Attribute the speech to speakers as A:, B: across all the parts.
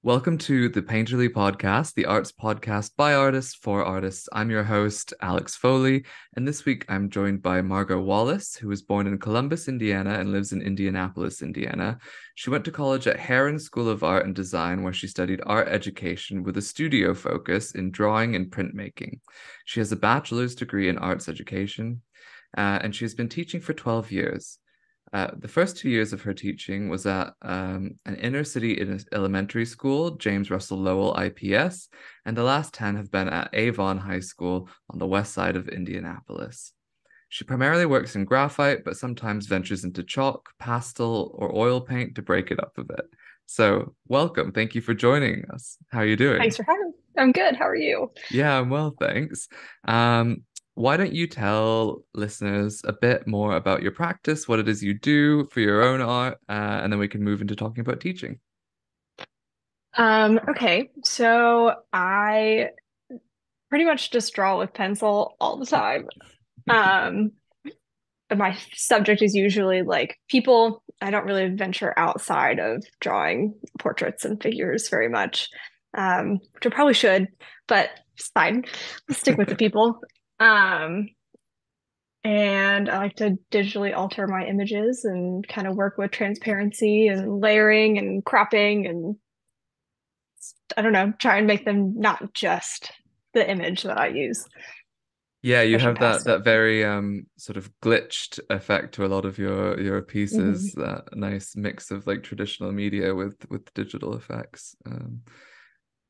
A: Welcome to the Painterly Podcast, the arts podcast by artists for artists. I'm your host, Alex Foley, and this week I'm joined by Margo Wallace, who was born in Columbus, Indiana, and lives in Indianapolis, Indiana. She went to college at Herron School of Art and Design, where she studied art education with a studio focus in drawing and printmaking. She has a bachelor's degree in arts education, and she has been teaching for 12 years. The first 2 years of her teaching was at an inner city elementary school, James Russell Lowell IPS, and the last 10 have been at Avon High School on the west side of Indianapolis. She primarily works in graphite, but sometimes ventures into chalk, pastel, or oil paint to break it up a bit. So, welcome. Thank you for joining us. How are you doing?
B: Thanks for having me. I'm good. How are you?
A: Yeah, I'm well, thanks. Why don't you tell listeners a bit more about your practice, what it is you do for your own art, and then we can move into talking about teaching.
B: Okay, so I pretty much just draw with pencil all the time. Um, and my subject is usually like people. I don't really venture outside of drawing portraits and figures very much, which I probably should, but it's fine. Let's stick with the people. Um, and I like to digitally alter my images and kind of work with transparency and layering and cropping and I don't know, try and make them not just the image that I use.
A: Yeah, you
B: Push them
A: have that
B: past it.
A: that very sort of glitched effect to a lot of your pieces,
B: Mhm.
A: that nice mix of like traditional media with digital effects.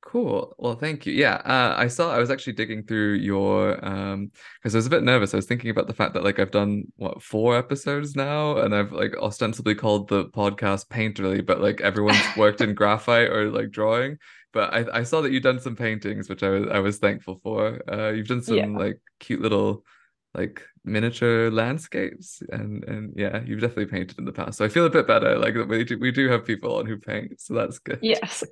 A: Cool. Well, thank you. Yeah, I was actually digging through your because I was a bit nervous. I was thinking about the fact that like I've done what 4 episodes now, and I've like ostensibly called the podcast Painterly, but like everyone's worked in graphite or like drawing. But I saw that you've done some paintings, which I was thankful for. You've done some
B: Yeah.
A: like cute little like miniature landscapes, and yeah, you've definitely painted in the past. So I feel a bit better. Like that we do have people on who paint, so that's good.
B: Yes.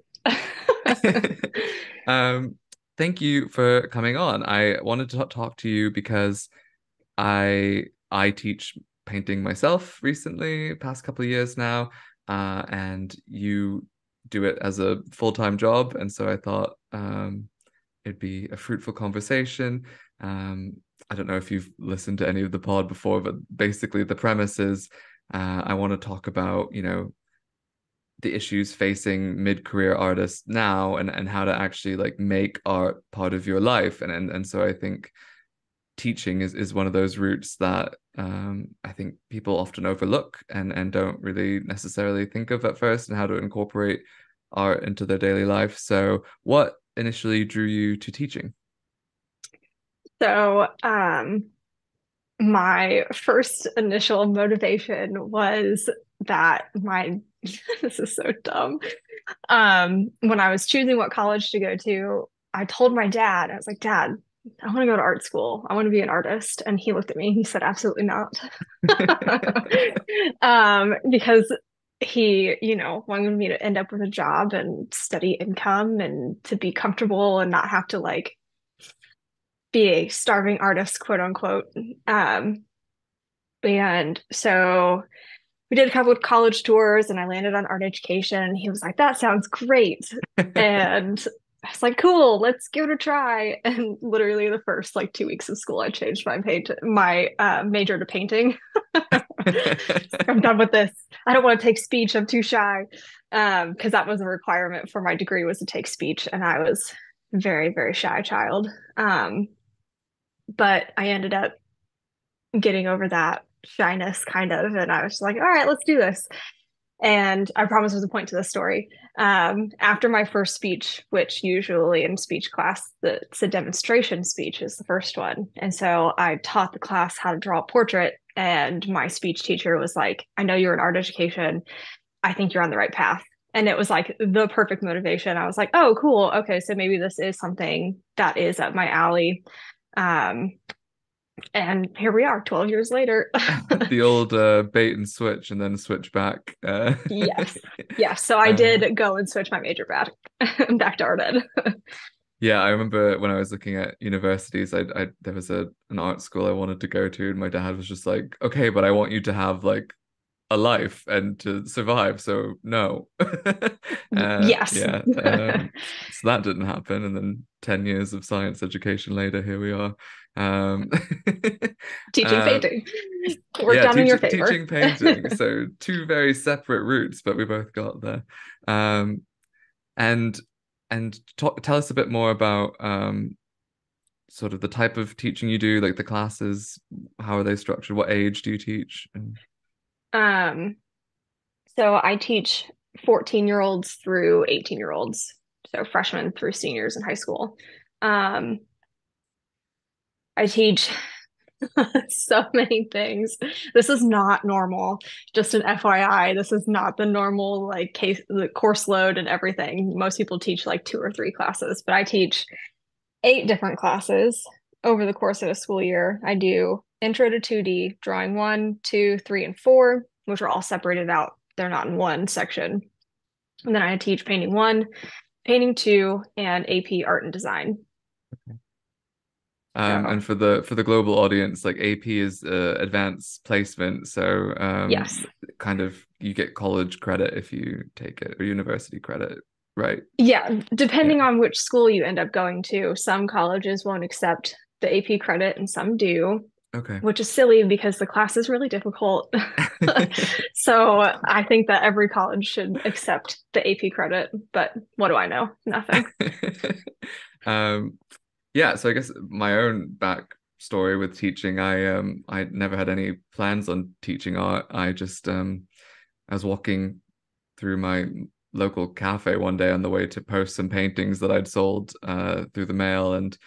A: Um, Thank you for coming on. I wanted to talk to you because I teach painting myself recently, past couple of years now, and you do it as a full-time job, and so I thought it'd be a fruitful conversation. Um, I don't know if you've listened to any of the pod before, but basically the premise is I want to talk about, the issues facing mid-career artists now and how to actually like make art part of your life and so I think teaching is one of those routes that I think people often overlook and don't really necessarily think of at first and how to incorporate art into their daily life. So what initially drew you to teaching?
B: So, my first initial motivation was that my this is so dumb. When I was choosing what college to go to, I told my dad, I was like, Dad, I want to go to art school. I want to be an artist. And he looked at me and he said, absolutely not. Because he, wanted me to end up with a job and steady income and to be comfortable and not have to like be a starving artist, quote unquote. Um, and so we did a couple of college tours and I landed on art education. And he was like, that sounds great. And I was like, cool, let's give it a try. And literally the first like 2 weeks of school, I changed my major to painting. I'm done with this. I don't want to take speech. I'm too shy. Because that was a requirement for my degree was to take speech, and I was very, very shy child. But I ended up getting over that shyness kind of, and I was just like, all right, let's do this. And I promise there's a point to this story. After my first speech, which usually in speech class, it's a demonstration speech is the first one. And so I taught the class how to draw a portrait. And my speech teacher was like, I know you're in art education. I think you're on the right path. And it was like the perfect motivation. I was like, oh, cool. Okay. So maybe this is something that is up my alley. Um, and here we are 12 years later.
A: The old bait and switch and then switch back.
B: Yes. Yes. So I
A: Uh,
B: did go and switch my major back to art ed.
A: Yeah, I remember when I was looking at universities, I there was an art school I wanted to go to, and my dad was just like, "Okay, but I want you to have like a life and to survive. So no.
B: Yes.
A: Yeah. So that didn't happen. And then 10 years of science education later, here we are. Um,
B: Teaching
A: uh,
B: painting worked
A: yeah,
B: out in your favor.
A: teaching painting. So two very separate routes, but we both got there. Um, and tell us a bit more about sort of the type of teaching you do, like the classes, how are they structured? What age do you teach?
B: Um, so I teach 14-year-olds through 18-year-olds, so freshmen through seniors in high school. Um, I teach so many things. This is not normal. Just an FYI, this is not the normal like case the course load and everything. Most people teach like 2 or 3 classes, but I teach 8 different classes over the course of a school year. I do intro to 2D, drawing 1, 2, 3, and 4, which are all separated out. They're not in one section. And then I teach painting 1, painting 2, and AP art and design. So
A: And for the global audience, like AP is advanced placement, so
B: yes.
A: kind of you get college credit if you take it or university credit, right?
B: Yeah,
A: Yeah.
B: depending on which school you end up going to, some colleges won't accept the AP credit and some do,
A: Okay.
B: which is silly because the class is really difficult. So I think that every college should accept the AP credit, but what do I know? Nothing.
A: Um, yeah, so I guess my own backstory with teaching, I never had any plans on teaching art. I was walking through my local cafe one day on the way to post some paintings that I'd sold through the mail, and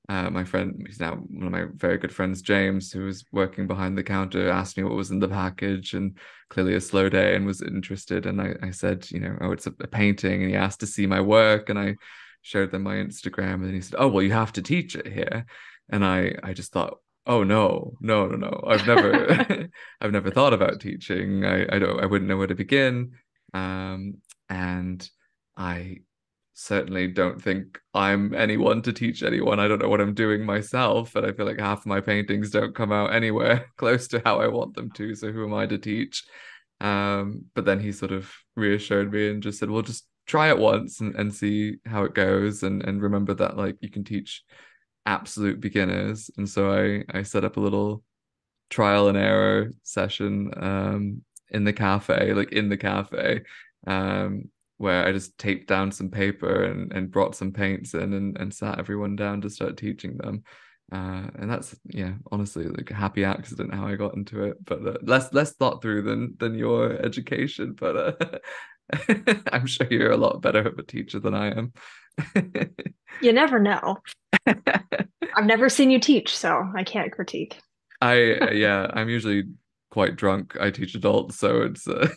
A: my friend, he's now one of my very good friends, James, who was working behind the counter, asked me what was in the package, and clearly a slow day, and was interested. And I said, oh, it's a painting, and he asked to see my work, and I showed them my Instagram, and he said, oh, well, you have to teach it here. And I just thought, oh no, no, no, no, I've never I've never thought about teaching. I wouldn't know where to begin. Um, and I certainly don't think I'm anyone to teach anyone. I don't know what I'm doing myself, and I feel like half of my paintings don't come out anywhere close to how I want them to. So who am I to teach? But then he sort of reassured me and just said, "Well, just try it once and see how it goes, and remember that like you can teach absolute beginners." And so I set up a little trial and error session in the cafe, like in the cafe, where I just taped down some paper and brought some paints in and sat everyone down to start teaching them. And that's yeah, honestly like a happy accident how I got into it, but less thought through than your education. But I'm sure you're a lot better of a teacher than I am.
B: You never know. I've never seen you teach, so I can't critique.
A: Yeah, I'm usually quite drunk. I teach adults, so it's a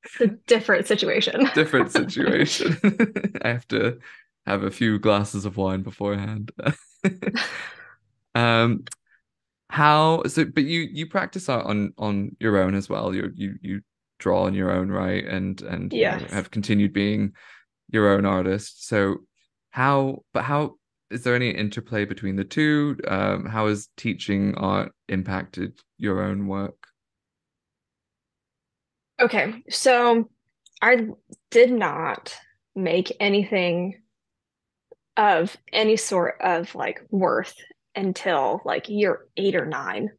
B: It's a different situation.
A: different situation. I have to have a few glasses of wine beforehand. Um, how so? But you practice art on your own as well. You draw on your own, right? And
B: Yes.
A: have continued being your own artist. So how is there any interplay between the two? How has teaching art impacted your own work?
B: Okay, so I did not make anything of any sort of like worth until like year 8 or 9.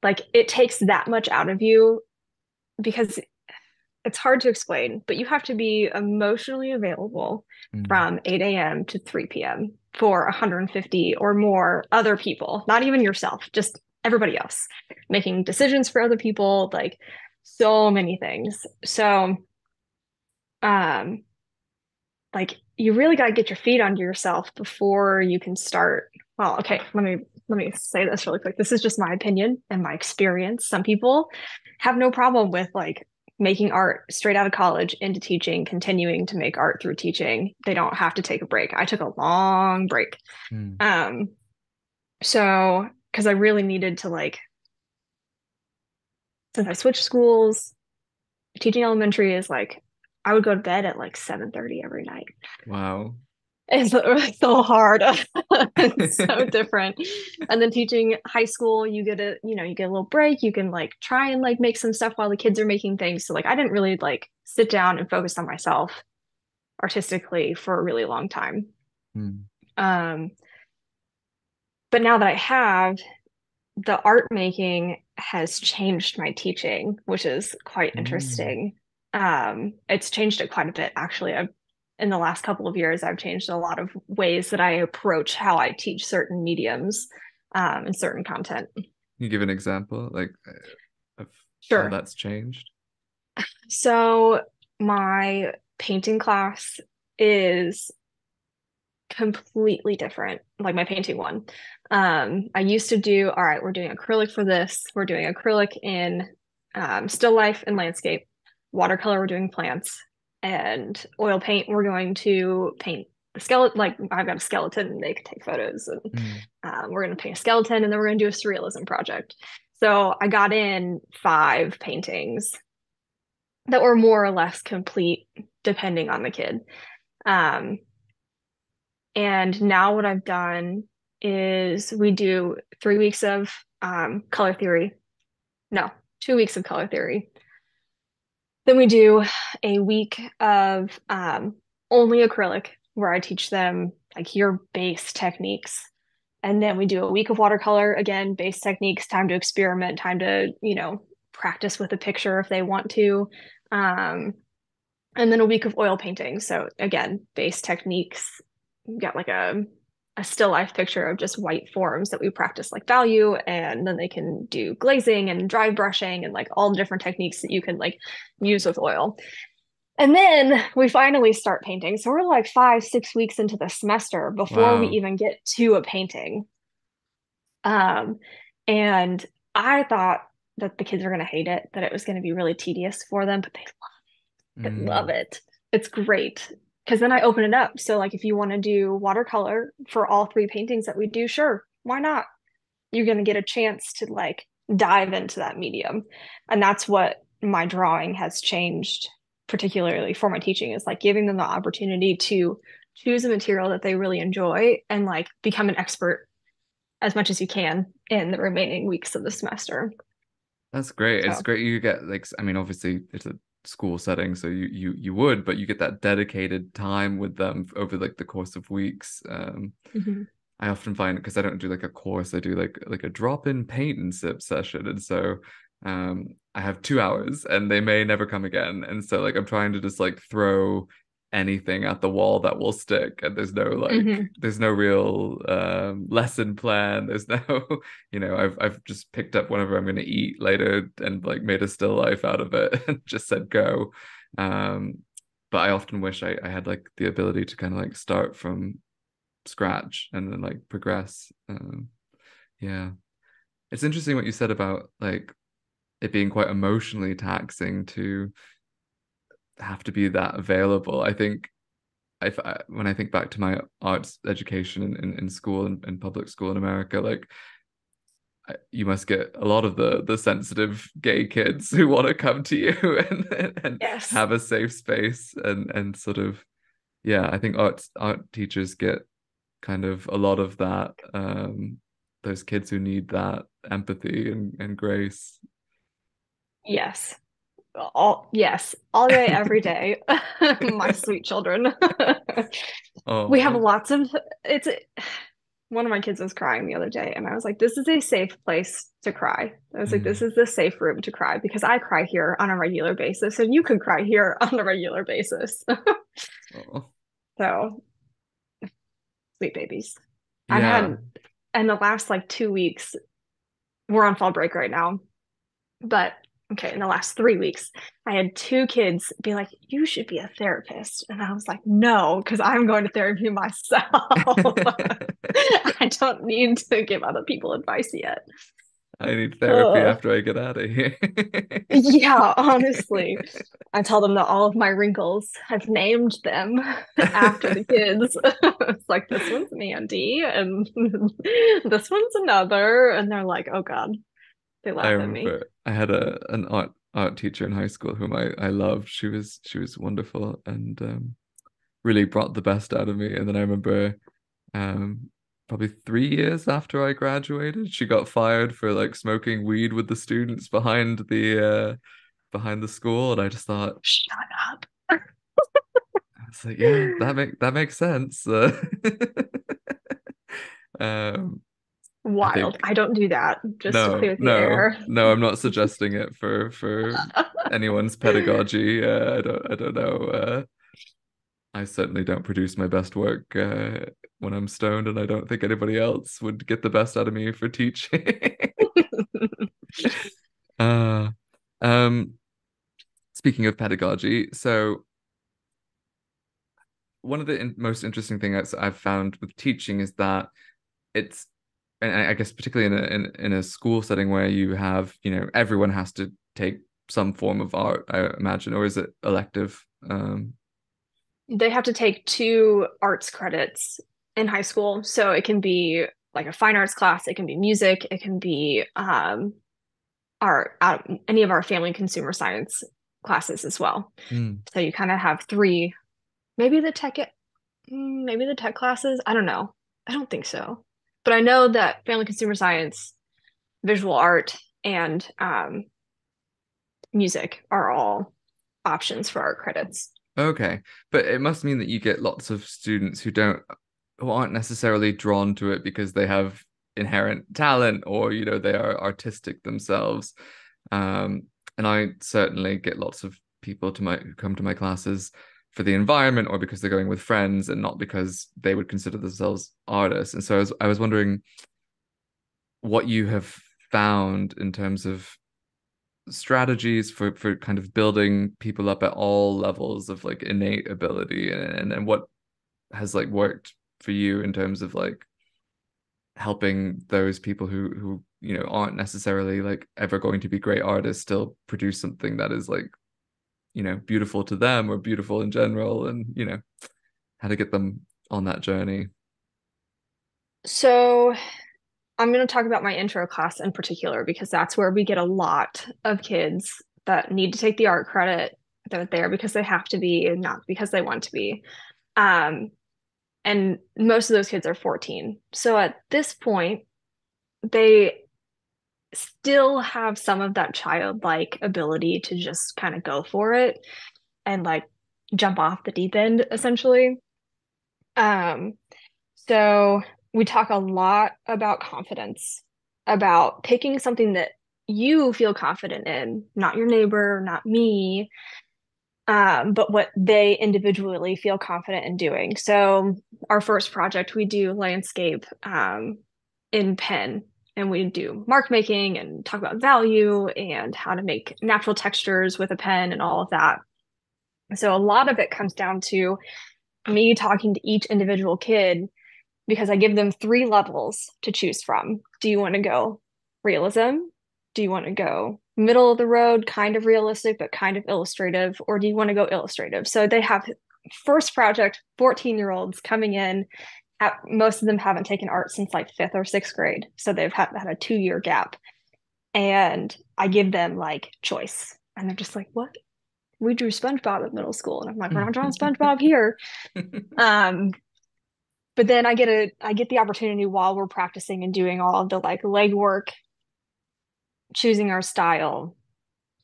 B: Like it takes that much out of you because it's hard to explain, but you have to be emotionally available
A: Mm,
B: from 8 a.m. to 3 p.m. for 150 or more other people, not even yourself, just everybody else, making decisions for other people, like so many things. So, um, like you really got to get your feet under yourself before you can start. Well, okay, let me say this really quick. This is just my opinion and my experience. Some people have no problem with like making art straight out of college into teaching, continuing to make art through teaching. They don't have to take a break. I took a long break.
A: mm,
B: Um, so because I really needed to like since I switched schools, teaching elementary is like I would go to bed at like 7:30 every night.
A: wow.
B: It's so hard. It's so different. And then teaching high school, you get a little break. You can like try and like make some stuff while the kids are making things. So like I didn't really like sit down and focus on myself artistically for a really long time.
A: Mm.
B: Um, but now that I have, the art making has changed my teaching, which is quite
A: Mm.
B: interesting. It's changed it quite a bit, actually. In the last couple of years, I've changed a lot of ways that I approach how I teach certain mediums, and certain content.
A: Can you give an example, like of how
B: Sure.
A: that's changed?
B: So my painting class is completely different, like my painting one. I used to do, all right, we're doing acrylic for this. We're doing acrylic in still life and landscape. Watercolor, we're doing plants. And oil paint, we're going to paint the skeleton. Like I've got a skeleton and they can take photos. And
A: Mm.
B: we're going to paint a skeleton and then we're going to do a surrealism project. So I got in 5 paintings that were more or less complete depending on the kid. Um, and now what I've done is we do 3 weeks of color theory. No, 2 weeks of color theory. Then we do a week of only acrylic, where I teach them like your base techniques. And then we do a week of watercolor, again, base techniques, time to experiment, time to, practice with a picture if they want to. Um, and then a week of oil painting. So again, base techniques. We've got like a still life picture of just white forms that we practice like value, and then they can do glazing and dry brushing and like all the different techniques that you can like use with oil. And then we finally start painting. So we're like 5, 6 weeks into the semester before we
A: Wow.
B: even get to a painting. Um, and I thought that the kids were going to hate it, that it was going to be really tedious for them, but I love
A: Mm.
B: it. It's great. Because then I open it up. So, like, if you want to do watercolor for all 3 paintings that we do, sure, why not? You're going to get a chance to like dive into that medium. And that's what my drawing has changed, particularly for my teaching, is like giving them the opportunity to choose a material that they really enjoy and like become an expert as much as you can in the remaining weeks of the semester.
A: That's great. It's
B: So,
A: great you get like I mean obviously it's a school setting so you would but you get that dedicated time with them over like the course of weeks.
B: mhm.
A: I often find because I don't do like a course, I do like a drop-in paint and sip session. And so I have 2 hours and they may never come again. And so like I'm trying to just like throw anything at the wall that will stick. And
B: Mhm.
A: there's no real lesson plan. There's no, I've just picked up whatever I'm gonna eat later and like made a still life out of it and just said go. Um but I often wish I had like the ability to kind of like start from scratch and then like progress. Yeah, it's interesting what you said about like it being quite emotionally taxing to have to be that available. I think when I think back to my arts education in school and in public school in America, like you must get a lot of the sensitive gay kids who want to come to you and
B: Yes.
A: have a safe space and sort of yeah, I think art teachers get kind of a lot of that those kids who need that empathy and grace.
B: Yes. All day, every day. My sweet children. We have
A: Oh.
B: lots of it's one of my kids was crying the other day, and I was like, this is a safe place to cry. I was like, this
A: Mm.
B: is the safe room to cry because I cry here on a regular basis, and you can cry here on a regular basis.
A: Oh.
B: So sweet babies. I've
A: Yeah.
B: had in the last like 2 weeks, we're on fall break right now. But okay, in the last 3 weeks, I had 2 kids be like, "You should be a therapist," and I was like, "No, because I'm going to therapy myself. I don't need to give other people advice yet."
A: I need therapy
B: Uh,
A: after I get out of here.
B: yeah, honestly, I tell them that all of my wrinkles, I've named them after the kids. It's like this one's Mandy, and this one's another, and they're like, "Oh God," they
A: I
B: laugh at me.
A: remember I had an art teacher in high school whom I loved. She was wonderful and really brought the best out of me. And then I remember um probably 3 years after I graduated, she got fired for like smoking weed with the students behind the school. And I just thought,
B: Shut up.
A: I was like, yeah, that makes sense. Um, I
B: Wild.
A: think
B: I don't do that, just to clear the air.
A: no, I'm not suggesting it for anyone's pedagogy. I don't know. I certainly don't produce my best work when I'm stoned, and I don't think anybody else would get the best out of me for teaching. uh, um, Speaking of pedagogy, so one of the most interesting things I've found with teaching is that it's, and I guess particularly in a school setting where you have, everyone has to take some form of art, I imagine, or is it elective?
B: They have to take 2 arts credits in high school. So it can be like a fine arts class, it can be music, it can be any of our family and consumer science classes as well.
A: Mm.
B: So you kind of have three, maybe the tech, maybe the tech classes. I don't know. I don't think so. But I know that family consumer science, visual art, and music are all options for art credits.
A: Okay, but it must mean that you get lots of students who aren't necessarily drawn to it because they have inherent talent, or they are artistic themselves. Um, and I certainly get lots of people who come to my classes for the environment, or because they're going with friends, and not because they would consider themselves artists. And so I was wondering what you have found in terms of strategies for kind of building people up at all levels of like innate ability, and what has like worked for you in terms of like helping those people who aren't necessarily like ever going to be great artists still produce something that is like beautiful to them, or beautiful in general, and how to get them on that journey.
B: So I'm going to talk about my intro class in particular because that's where we get a lot of kids that need to take the art credit. They're there because they have to be and not because they want to be. Um, and most of those kids are 14. So at this point, they still have some of that childlike ability to just kind of go for it and like jump off the deep end, essentially. Um, so we talk a lot about confidence, about picking something that you feel confident in, not your neighbor, not me, but what they individually feel confident in doing. So our first project, we do landscape in pen, and we do mark making and talk about value and how to make natural textures with a pen and all of that. So a lot of it comes down to me talking to each individual kid because I give them 3 levels to choose from. Do you want to go realism? Do you want to go middle of the road, kind of realistic, but kind of illustrative? Or do you want to go illustrative? So they have first project 14-year-olds coming in. Most of them haven't taken art since like 5th or 6th grade. So they've had a 2-year gap. And I give them like choice. And they're just like, what? We drew SpongeBob at middle school. And I'm like, we're not drawing SpongeBob here. Um, but then I get the opportunity while we're practicing and doing all of the like legwork, choosing our style,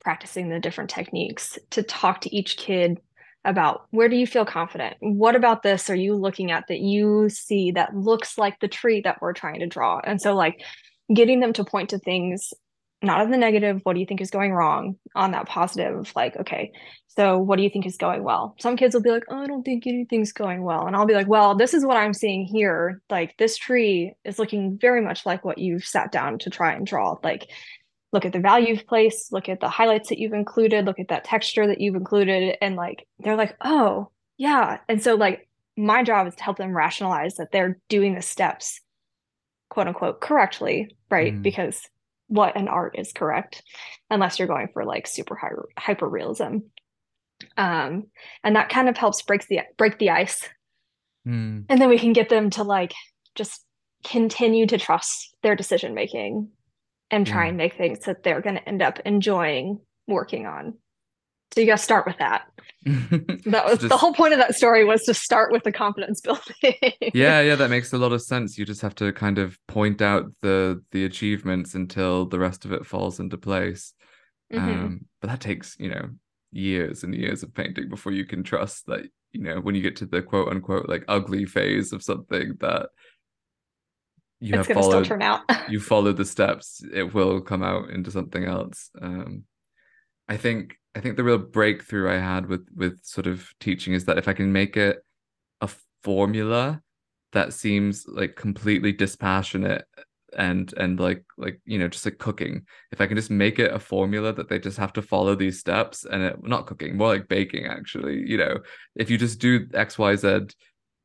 B: practicing the different techniques to talk to each kid about where do you feel confident? What about this are you looking at that you see that looks like the tree that we're trying to draw? And so like getting them to point to things not of the negative, what do you think is going wrong, on that positive, like, okay, so what do you think is going well? Some kids will be like, oh, I don't think anything's going well. And I'll be like, well, this is what I'm seeing here. Like this tree is looking very much like what you've sat down to try and draw. Like, look at the value you've placed, look at the highlights that you've included, look at that texture that you've included. And like, they're like, oh, yeah. And so, like, my job is to help them rationalize that they're doing the steps, quote unquote, correctly, right?
A: Mm,
B: Because what an art is correct, unless you're going for like super hyper realism. Um, and that kind of helps break the ice.
A: mm,
B: And then we can get them to like just continue to trust their decision making and try
A: yeah.
B: and make things that they're going to end up enjoying working on. So you got to start with that. That
A: So
B: was the
A: just
B: whole point of that story, was to start with the confidence building.
A: yeah, yeah, that makes a lot of sense. You just have to kind of point out the achievements until the rest of it falls into place.
B: Hmm.
A: But that takes, years and years of painting before you can trust that, when you get to the quote unquote like ugly phase of something that you
B: It's
A: have
B: going to still
A: followed,
B: turn out.
A: you followed the steps, it will come out into something else. I think the real breakthrough I had with sort of teaching is that if I can make it a formula that seems like completely dispassionate and like just like cooking, if I can just make it a formula that they just have to follow these steps, and it not cooking, more like baking actually, if you just do XYZ,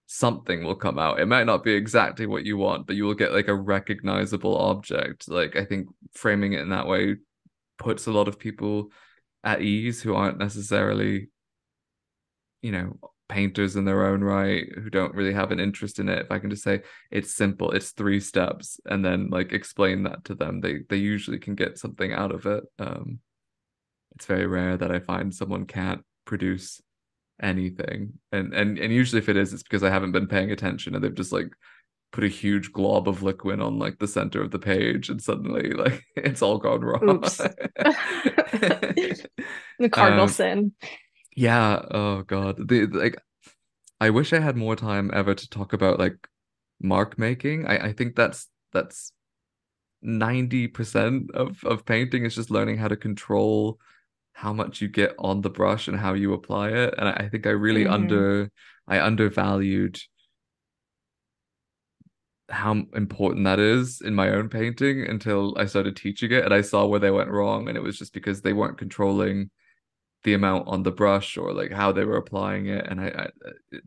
A: something will come out. It might not be exactly what you want, but you will get like a recognizable object. Like I think framing it in that way puts a lot of people at ease who aren't necessarily, painters in their own right, who don't really have an interest in it. If I can just say it's simple, it's 3 steps, and then like explain that to them, they usually can get something out of it. It's very rare that I find someone can't produce anything. And usually if it is, it's because I haven't been paying attention and they've just like put a huge glob of liquid on like the center of the page and suddenly like it's all gone wrong.
B: Oops. The cardinal
A: um
B: sin.
A: yeah, oh God. Like I wish I had more time ever to talk about like mark making. I think that's 90% of painting is just learning how to control how much you get on the brush and how you apply it. And I think
B: Hmm.
A: I undervalued how important that is in my own painting until I started teaching it and I saw where they went wrong. And it was just because they weren't controlling the amount on the brush or like how they were applying it. And I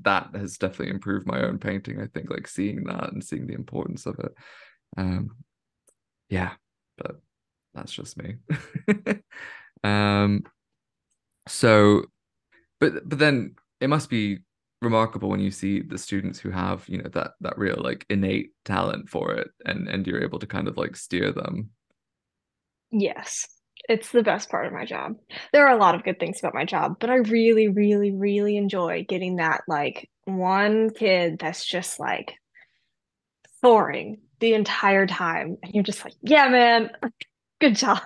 A: that has definitely improved my own painting. I think like seeing that and seeing the importance of it. Um, yeah, but that's just me. um, so but then it must be remarkable when you see the students who have, that real like innate talent for it and you're able to kind of like steer them.
B: Yes, it's the best part of my job. There are a lot of good things about my job, but I really, really, really enjoy getting that like one kid that's just like soaring the entire time. And you're just like, yeah, man, good job.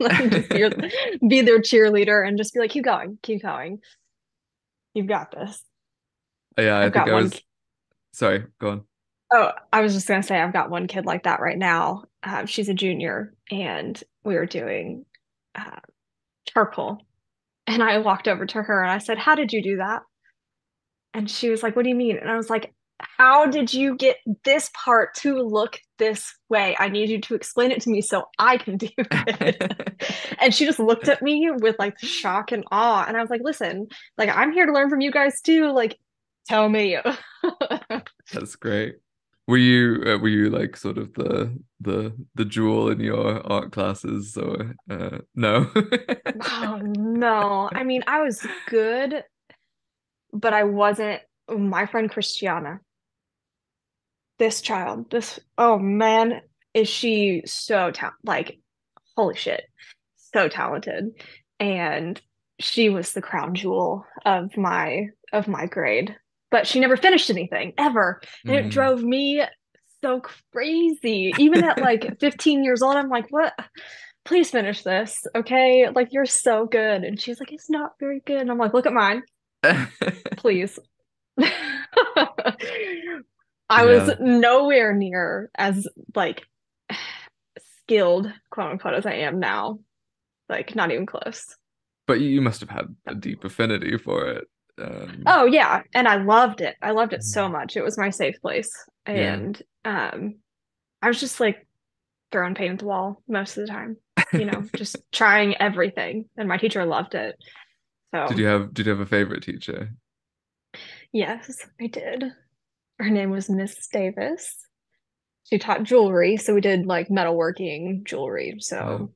B: Like just be their cheerleader and just be like, keep going, keep going. You've got this.
A: Yeah, I
B: I've
A: think
B: got
A: I
B: one.
A: was sorry, go on.
B: Oh, I was just gonna say I've got one kid like that right now. She's a junior, and we were doing uh, charcoal. And I walked over to her and I said, "How did you do that?" And she was like, "What do you mean?" And I was like, "How did you get this part to look this way? I need you to explain it to me so I can do it." And she just looked at me with like shock and awe. And I was like, "Listen, like I'm here to learn from you guys too. Like, tell me."
A: That's great. Were you like sort of the jewel in your art classes or no?
B: Oh no. I mean, I was good, but I wasn't. My friend Christiana, this child, oh man, is she so like holy shit, so talented. And she was the crown jewel of my grade. But she never finished anything ever. And it
A: Mm.
B: drove me so crazy. Even at like 15 years old, I'm like, what? Please finish this, okay? Like you're so good. And she's like, it's not very good. And I'm like, look at mine, please. I was
A: Yeah,
B: nowhere near as like skilled, quote unquote, as I am now. Like not even close.
A: but you must have had a deep affinity for it. Um,
B: Oh yeah, and I loved it. I loved it so
A: mm,
B: much. It was my safe place.
A: yeah.
B: And I was just like throwing paint at the wall most of the time, just trying everything. And my teacher loved it.
A: Did
B: So
A: you have did you have a favorite teacher?
B: yes, I did. Her name was Miss Davis. She taught jewelry, so we did like metalworking jewelry.
A: Wow.
B: So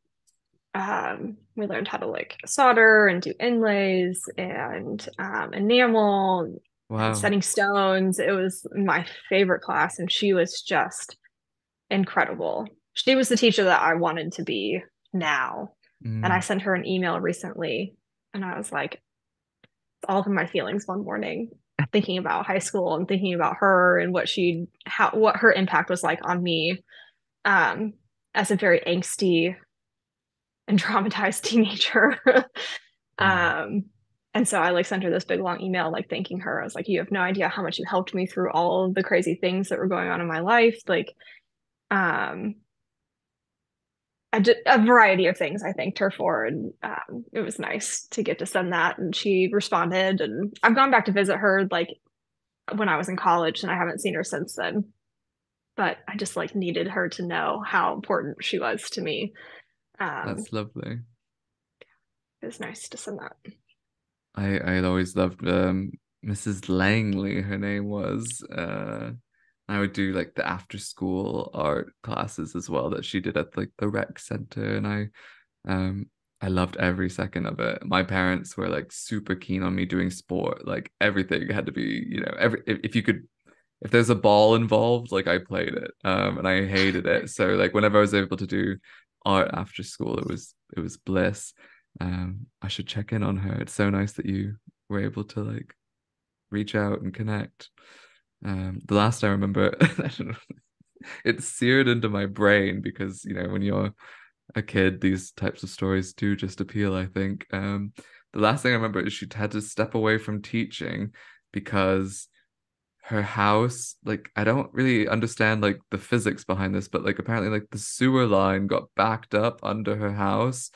B: we learned how to like solder and do inlays and enamel and
A: Wow.
B: setting stones. It was my favorite class, and she was just incredible. She was the teacher that I wanted to be now. And I
A: Mm.
B: sent her an email recently And I was like, all of my feelings one morning, thinking about high school and thinking about her and what her impact was like on me, um, as a very angsty and traumatized teenager.
A: Mm.
B: um, and so I like sent her this big long email, like thanking her. I was like, you have no idea how much you helped me through all of the crazy things that were going on in my life. Like, um, I did a variety of things I thanked her for, and it was nice to get to send that. And she responded, and I've gone back to visit her like when I was in college, and I haven't seen her since then. But I just like needed her to know how important she was to me. Um,
A: That's lovely.
B: it was nice to send that.
A: I always loved Mrs. Langley, her name was. I would do like the after school art classes as well that she did at like the rec center, and um I loved every second of it. My parents were like super keen on me doing sport. Like everything had to be, every if you could, if there's a ball involved, like I played it. And I hated it. So like whenever I was able to do art after school, it was bliss. I should check in on her. It's so nice that you were able to like reach out and connect. The last I remember, I don't know, it's seared into my brain because when you're a kid, these types of stories do just appeal, I think. The last thing I remember is she had to step away from teaching because her house, like I don't really understand like the physics behind this, but like apparently like the sewer line got backed up under her house,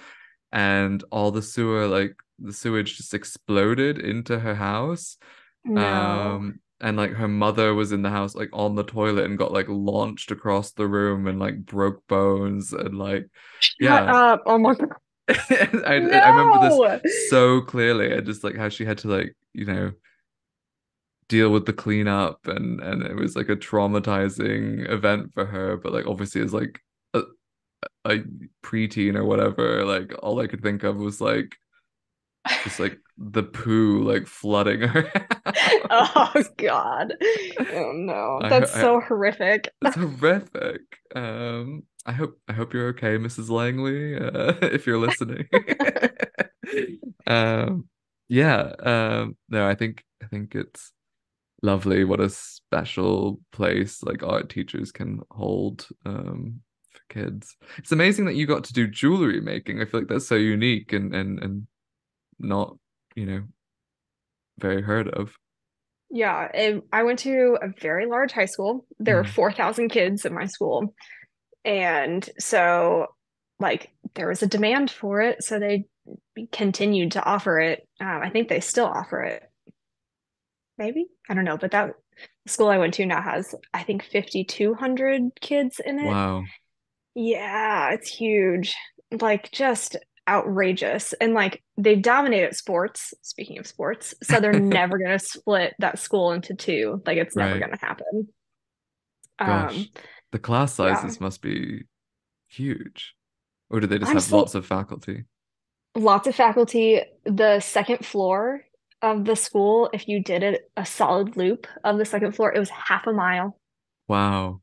A: and all the sewer, like the sewage just exploded into her house.
B: No.
A: And like her mother was in the house like on the toilet and got like launched across the room and like broke bones and like
B: Shut
A: yeah.
B: up. Oh my God.
A: I remember this
B: No.
A: so clearly, and just like how she had to like deal with the cleanup, and it was like a traumatizing event for her, but like obviously as like a preteen or whatever, like all I could think of was like just like the poo like flooding her
B: Oh
A: house.
B: God. Oh no.
A: I,
B: That's
A: I
B: so horrific.
A: It's horrific. I hope you're okay, Mrs. Langley, if you're listening. um yeah, no, I think it's lovely what a special place like art teachers can hold for kids. It's amazing that you got to do jewelry making. I feel like that's so unique and not, you know, very heard of.
B: Yeah, and I went to a very large high school. There were
A: Mm.
B: 4,000 kids in my school. And so, like, there was a demand for it. So they continued to offer it. I think they still offer it. Maybe. I don't know. But that the school I went to now has, I think, 5,200 kids in it.
A: Wow.
B: Yeah, it's huge. Like, just outrageous. And like, they dominated sports, speaking of sports. So they're never going to split that school into two. Like, it's never
A: Right.
B: going to happen. Um,
A: Gosh. The class
B: yeah.
A: sizes must be huge. Or do they just
B: I'm
A: have
B: so
A: lots of faculty?
B: lots of faculty. The second floor of the school, if you did a solid loop of the second floor, it was half a mile.
A: Wow.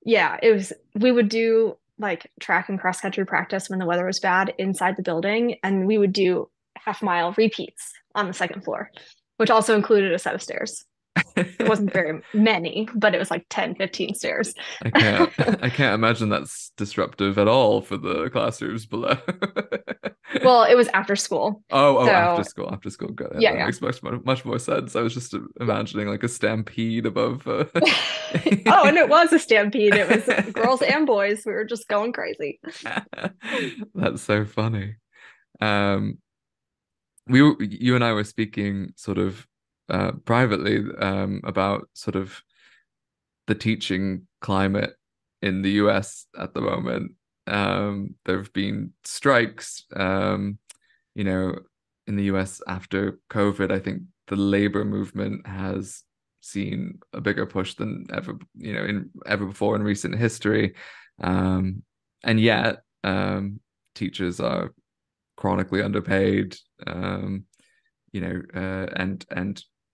B: Yeah, it was, we would do like track and cross country practice when the weather was bad inside the building, and we would do half mile repeats on the second floor, which also included a set of stairs. It wasn't very many, but it was like 10, 15 stairs.
A: I can't I can't imagine that's disruptive at all for the classrooms below.
B: Well, it was after school.
A: Oh, after
B: So,
A: school, after school. Got it.
B: yeah,
A: That
B: yeah.
A: makes much more sense. I was just imagining like a stampede above.
B: Oh, and it was a stampede. It was girls and boys. We were just going crazy.
A: That's so funny. Um, you and I were speaking sort of privately about sort of the teaching climate in the US at the moment. There have been strikes, you know, in the US after COVID. I think the labor movement has seen a bigger push than ever, in ever before in recent history. Um, and yet, teachers are chronically underpaid, and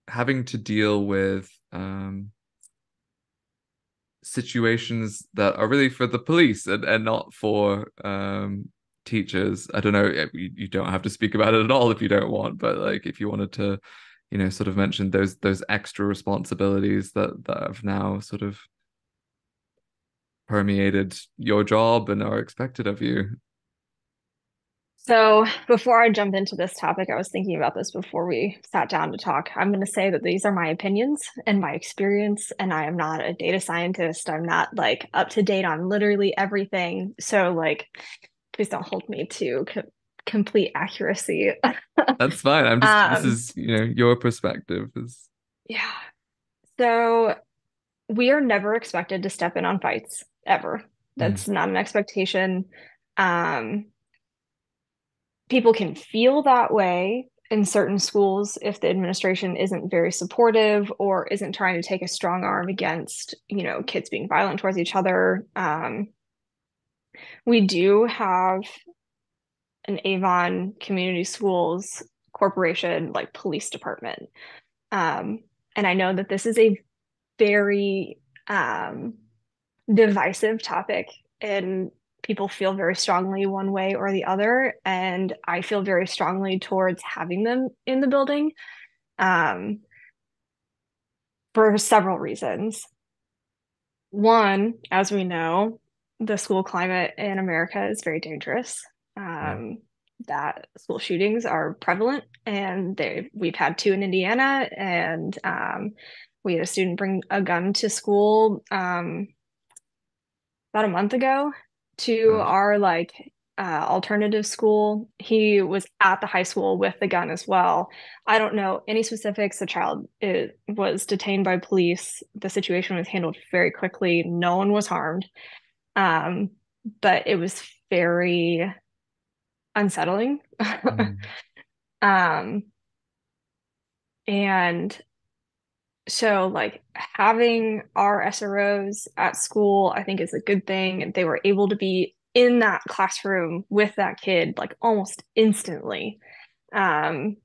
A: having to deal with situations that are really for the police and not for teachers. I don't know, you don't have to speak about it at all if you don't want, but like if you wanted to, sort of mention those extra responsibilities that have now sort of permeated your job and are expected of you.
B: So before I jump into this topic, I was thinking about this before we sat down to talk. I'm going to say that these are my opinions and my experience, and I am not a data scientist. I'm not like up to date on literally everything. So like, please don't hold me to complete accuracy.
A: That's fine. This
B: Um,
A: is, your perspective is.
B: yeah. So we are never expected to step in on fights ever.
A: Mm,
B: That's not an expectation. Um, People can feel that way in certain schools if the administration isn't very supportive or isn't trying to take a strong arm against, kids being violent towards each other. We do have an Avon Community Schools Corporation, like police department. Um, and I know that this is a very divisive topic, and people feel very strongly one way or the other. And I feel very strongly towards having them in the building um, for several reasons. One, as we know, the school climate in America is very dangerous.
A: yeah.
B: That school shootings are prevalent, and we've had two in Indiana, and we had a student bring a gun to school about a month ago to
A: Gosh.
B: our like alternative school. He was at the high school with the gun as well. I don't know any specifics. The child was detained by police. The situation was handled very quickly. No one was harmed. Um, but it was very unsettling.
A: Mm,
B: um, and so like having our SROs at school, I think is a good thing. They were able to be in that classroom with that kid like almost instantly. Um,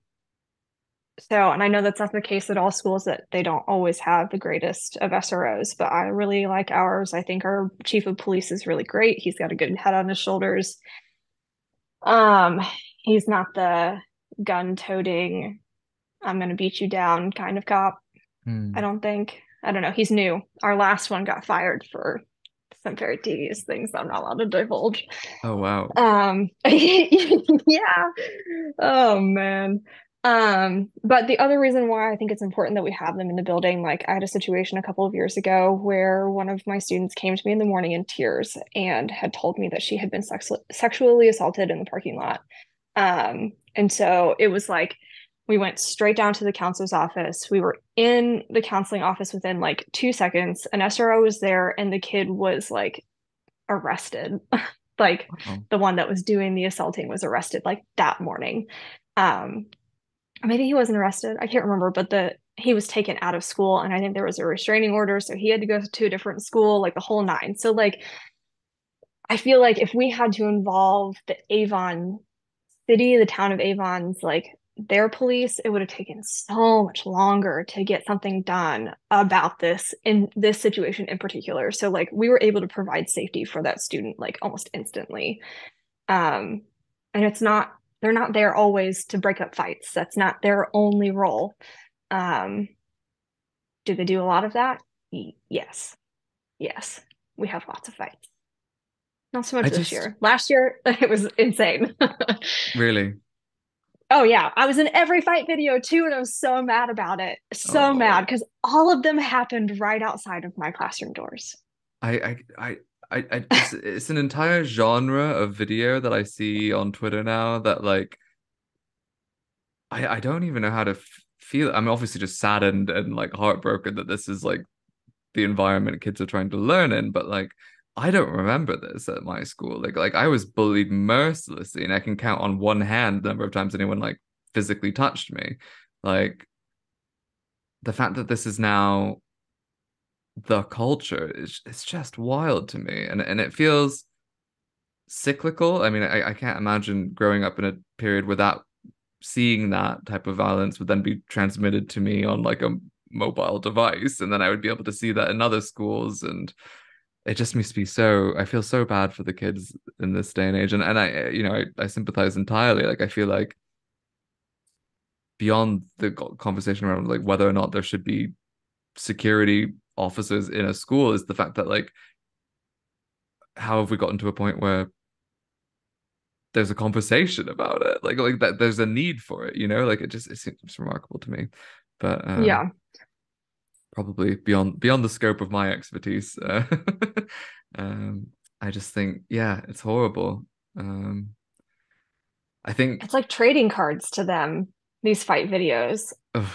B: and I know that's not the case at all schools, that they don't always have the greatest of SROs, but I really like ours. I think our chief of police is really great. He's got a good head on his shoulders. Um, he's not the gun-toting, I'm gonna beat you down kind of cop. I
A: mm.
B: don't think. I don't know. He's new. Our last one got fired for some very devious things that I'm not allowed to divulge.
A: Oh, wow.
B: Yeah. Oh man. But the other reason why I think it's important that we have them in the building, like I had a situation a couple of years ago where one of my students came to me in the morning in tears and had told me that she had been sexually assaulted in the parking lot. And so it was like we went straight down to the counselor's office. We were in the counseling office within like 2 seconds. An SRO was there, and the kid was like arrested. Like
A: Oh,
B: the one that was doing the assaulting was arrested like that morning. Um, Maybe he wasn't arrested. I can't remember, but he was taken out of school, and I think there was a restraining order, so he had to go to a different school, like the whole nine. So like I feel like if we had to involve the Avon city, the town of Avon's like their police, it would have taken so much longer to get something done about this in this situation in particular. So like we were able to provide safety for that student like almost instantly. Um, and they're not there always to break up fights. That's not their only role. Um, do they do a lot of that? Yes. Yes. We have lots of fights. Not so
A: I
B: much this
A: just
B: year. Last year, it was insane.
A: really.
B: Oh yeah, I was in every fight video too, and I was so mad about it. So mad
A: Oh,
B: because all of them happened right outside of my classroom doors.
A: it's an entire genre of video that I see on Twitter now that like I don't even know how to feel. I'm obviously just saddened and like heartbroken that this is like the environment kids are trying to learn in, but like I don't remember this at my school. Like I was bullied mercilessly, and I can count on one hand the number of times anyone like physically touched me. Like the fact that this is now the culture is it's just wild to me, and it feels cyclical. I mean, I can't imagine growing up in a period where that seeing that type of violence would then be transmitted to me on like a mobile device, and then I would be able to see that in other schools, and it just must be so, I feel so bad for the kids in this day and age. And I sympathize entirely. Like I feel like beyond the conversation around like whether or not there should be security officers in a school is the fact that like how have we gotten to a point where there's a conversation about it like that there's a need for it, like it seems remarkable to me, but
B: Yeah.
A: probably beyond the scope of my expertise. um I just think, yeah, it's horrible. um I think
B: It's like trading cards to them, these fight videos.
A: ugh,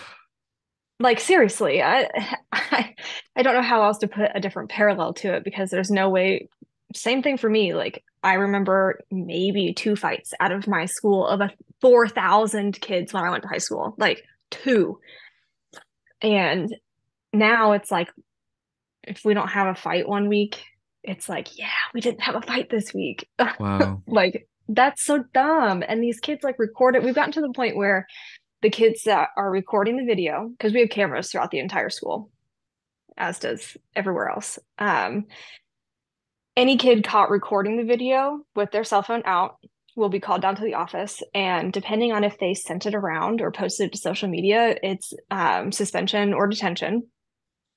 B: Like seriously, I don't know how else to put a different parallel to it because there's no way. Same thing for me. Like I remember maybe two fights out of my school of a 4,000 kids when I went to high school, like two. And now it's like if we don't have a fight one week, it's like, yeah, we didn't have a fight this week.
A: wow.
B: Like that's so dumb. And these kids like record it. We've gotten to the point where the kids that are recording the video, because we have cameras throughout the entire school, as does everywhere else. Any kid caught recording the video with their cell phone out will be called down to the office. And depending on if they sent it around or posted it to social media, it's suspension or detention.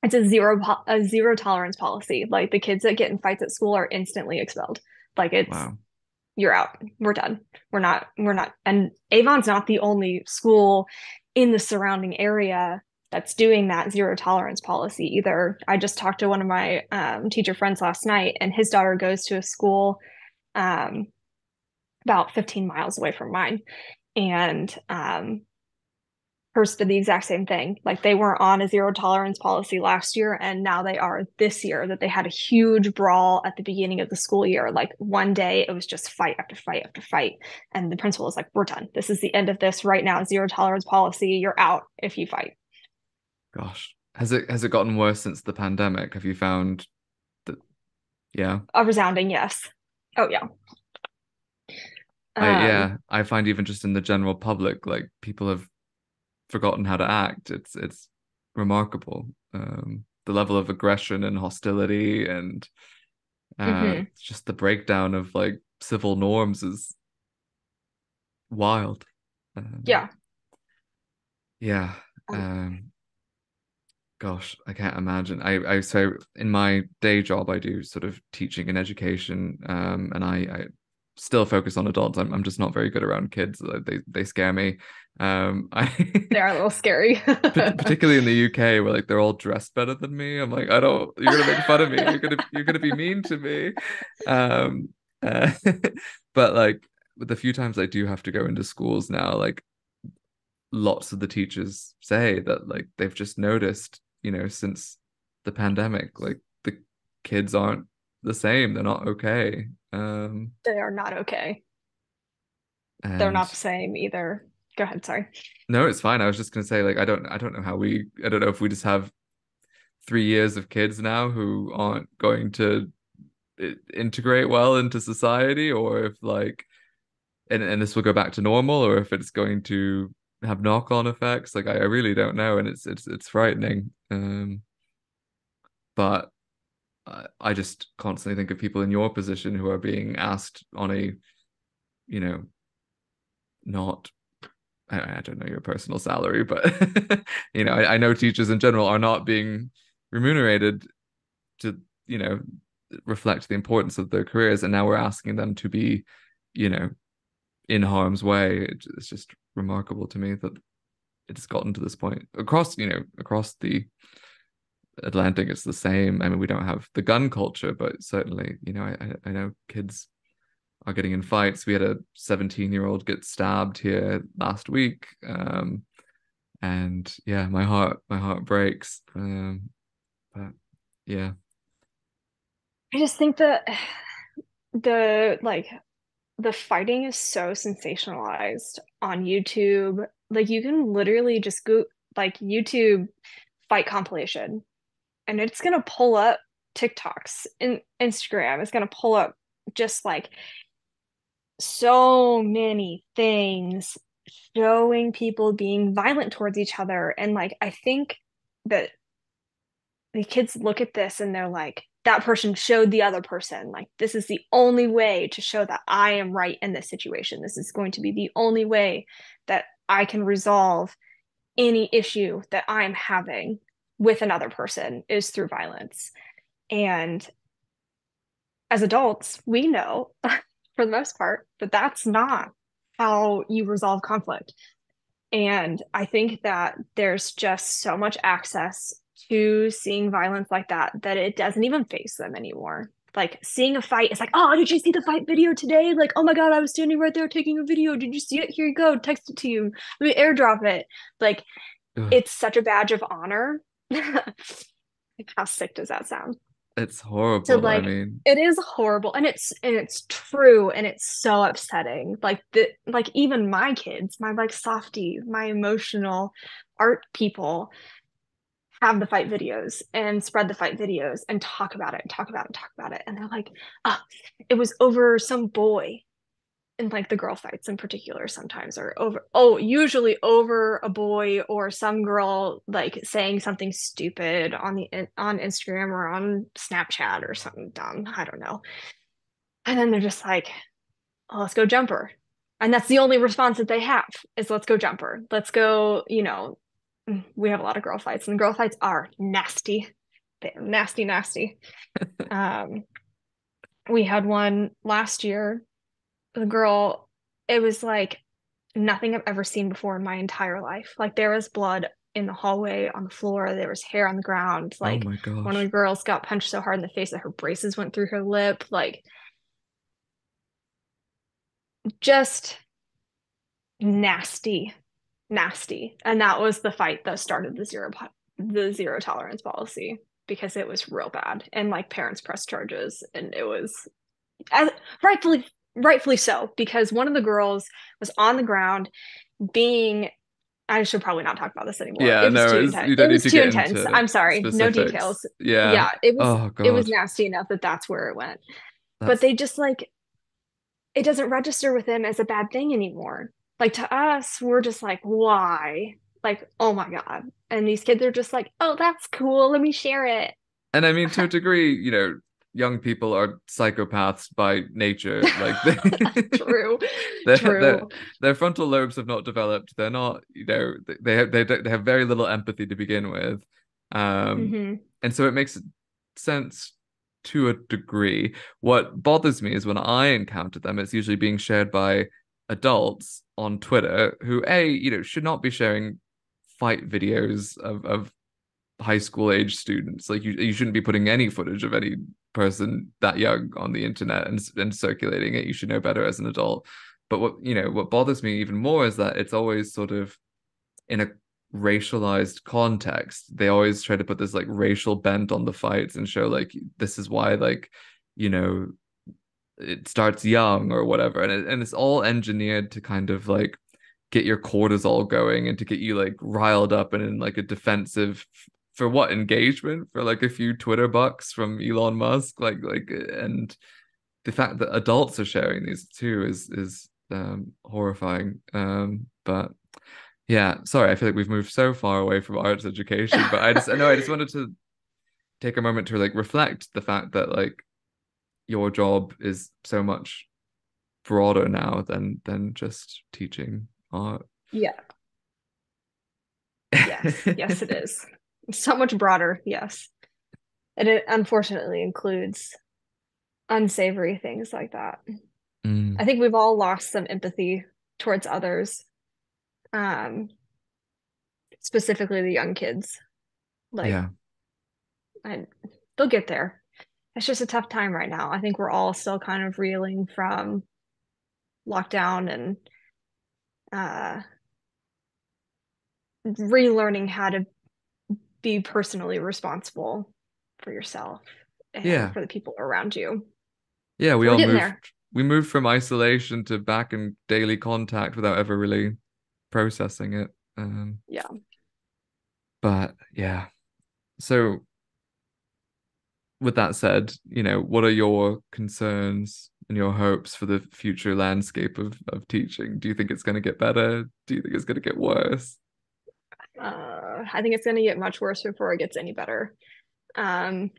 B: It's a zero tolerance policy. Like the kids that get in fights at school are instantly expelled. Like it's
A: Wow.
B: you're out. We're done. We're not. And Avon's not the only school in the surrounding area that's doing that zero tolerance policy either. I just talked to one of my teacher friends last night, and his daughter goes to a school um, about 15 miles away from mine. And hers did the exact same thing. Like they were on a zero tolerance policy last year, and now they are this year. That they had a huge brawl at the beginning of the school year. Like one day, it was just fight after fight after fight, and the principal was like, "We're done. This is the end of this right now. Zero tolerance policy. You're out if you fight."
A: Gosh, has it gotten worse since the pandemic? Have you found that? Yeah.
B: A resounding yes. Oh yeah.
A: I
B: Um,
A: yeah, I find even just in the general public, like people have forgotten how to act. It's remarkable. The level of aggression and hostility and
B: mhm.
A: just the breakdown of like civil norms is wild. Um,
B: Yeah.
A: yeah.
B: Um,
A: Um, Gosh, I can't imagine. I so in my day job, I do sort of teaching and education, and I still focus on adults. I'm just not very good around kids. They scare me. I
B: they are a little scary.
A: particularly in the UK where like they're all dressed better than me. I'm like, I don't. You're gonna make fun of me. You're gonna be mean to me. Um, uh, but like with the few times I do have to go into schools now, like lots of the teachers say that like they've just noticed, since the pandemic, like the kids aren't the same. They're not okay.
B: They are not okay. They're
A: And
B: not the same either. Go ahead, sorry.
A: no, it's fine. I was just gonna say, like, I don't know how I don't know if we just have 3 years of kids now who aren't going to integrate well into society, or if like, and this will go back to normal, or if it's going to have knock-on effects. Like, I really don't know, and it's frightening. But I just constantly think of people in your position who are being asked on a, you know, not, I don't know your personal salary, but I know teachers in general are not being remunerated to, you know, reflect the importance of their careers, and now we're asking them to be, you know, in harm's way. It's just remarkable to me that it's gotten to this point across the Atlantic. It's the same. I mean, we don't have the gun culture, but certainly, I know kids are getting in fights. We had a 17-year-old get stabbed here last week. And yeah, my heart breaks. But yeah.
B: I just think that the like the fighting is so sensationalized on YouTube. Like you can literally just go like YouTube fight compilation and it's gonna pull up TikToks and Instagram. It's gonna pull up just like so many things showing people being violent towards each other. And like I think that the kids look at this and they're like, that person showed the other person, like, this is the only way to show that I am right in this situation. This is going to be the only way that I can resolve any issue that I'm having with another person is through violence. And as adults, we know for the most part that that's not how you resolve conflict. And I think that there's just so much access to seeing violence like that that it doesn't even face them anymore. Like seeing a fight, it's like, oh, did you see the fight video today? Like, oh my God, I was standing right there taking a video. Did you see it? Here you go. Text it to you. Let me airdrop it. Like,
A: Ugh,
B: it's such a badge of honor. Like, how sick does that sound?
A: it's
B: So
A: horrible. I
B: like
A: mean,
B: it is horrible and it's true and it's so upsetting. Like even my kids, my like softies, my emotional art people have the fight videos and spread the fight videos and talk about it and talk about it and talk about it. And they're like, oh, it was over some boy. And like the girl fights in particular sometimes are over, oh, usually over a boy or some girl like saying something stupid on Instagram or on Snapchat or something dumb. I don't know. And then they're just like, oh, let's go jumper. And that's the only response that they have is let's go jumper. Let's go, we have a lot of girl fights and girl fights are nasty. They're nasty, nasty. Um, we had one last year. The girl, it was like nothing I've ever seen before in my entire life. Like there was blood in the hallway, on the floor, there was hair on the ground.
A: oh
B: Like
A: my
B: one of
A: gosh.
B: the girls got punched so hard in the face that her braces went through her lip. Like just nasty, nasty. And that was the fight that started the zero tolerance policy because it was real bad. And like parents pressed charges and it was as, rightfully so because one of the girls was on the ground being, I should probably not talk about this anymore.
A: Yeah,
B: It was
A: no,
B: too
A: it's
B: intense.
A: you don't
B: It
A: need
B: was
A: to
B: too
A: get
B: intense.
A: into
B: I'm sorry, no
A: specifics.
B: details.
A: Yeah.
B: Yeah, it was
A: Oh
B: it was
A: God.
B: nasty enough that that's where it went. But
A: That's
B: they just like it doesn't register with them as a bad thing anymore. Like to us, we're just like, why? Like, oh my God. And these kids are just like, oh, that's cool. Let me share it.
A: and I mean to a degree, young people are psychopaths by nature. Like they
B: True.
A: their their
B: True.
A: their frontal lobes have not developed. They're not, they have very little empathy to begin with. Um
B: Hmm.
A: and so it makes sense to a degree. What bothers me is when I encounter them, it's usually being shared by adults on Twitter who, should not be sharing fight videos of high school age students. Like you shouldn't be putting any footage of any person that young on the internet and circulating it. You should know better as an adult. But what bothers me even more is that it's always sort of in a racialized context. They always try to put this like racial bent on the fights and show like this is why like you know it starts young or whatever, and it's all engineered to kind of like get your cortisol going and to get you like riled up and in like a defensive for what engagement for like a few Twitter bucks from Elon Musk, and the fact that adults are sharing these too is horrifying. But yeah, sorry, I feel like we've moved so far away from arts education, but I just wanted to take a moment to like reflect the fact that like your job is so much broader now than just teaching art.
B: Yeah. Yes. Yes, it is. So much broader. Yes. And it unfortunately includes unsavory things like that. I
A: Mm,
B: think we've all lost some empathy towards others, um, specifically the young kids. Like,
A: yeah,
B: I, they'll get there. It's just a tough time right now. I think we're all still kind of reeling from lockdown and uh, relearning how to be personally responsible for yourself and
A: yeah,
B: for the people around you.
A: yeah.
B: So we're getting there.
A: We moved from isolation to back in daily contact without ever really processing it.
B: Yeah.
A: But yeah. So with that said, what are your concerns and your hopes for the future landscape of teaching? Do you think it's going to get better? Do you think it's going to get worse?
B: I think it's going to get much worse before it gets any better. Um,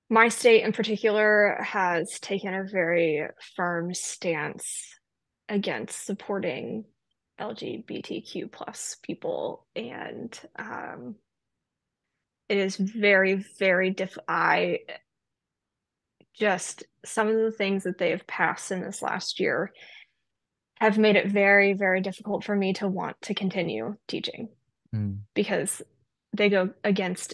B: my state in particular has taken a very firm stance against supporting LGBTQ plus people, and it is very, very I just some of the things that they have passed in this last year have made it very, very difficult for me to want to continue teaching
A: Mm.
B: because they go against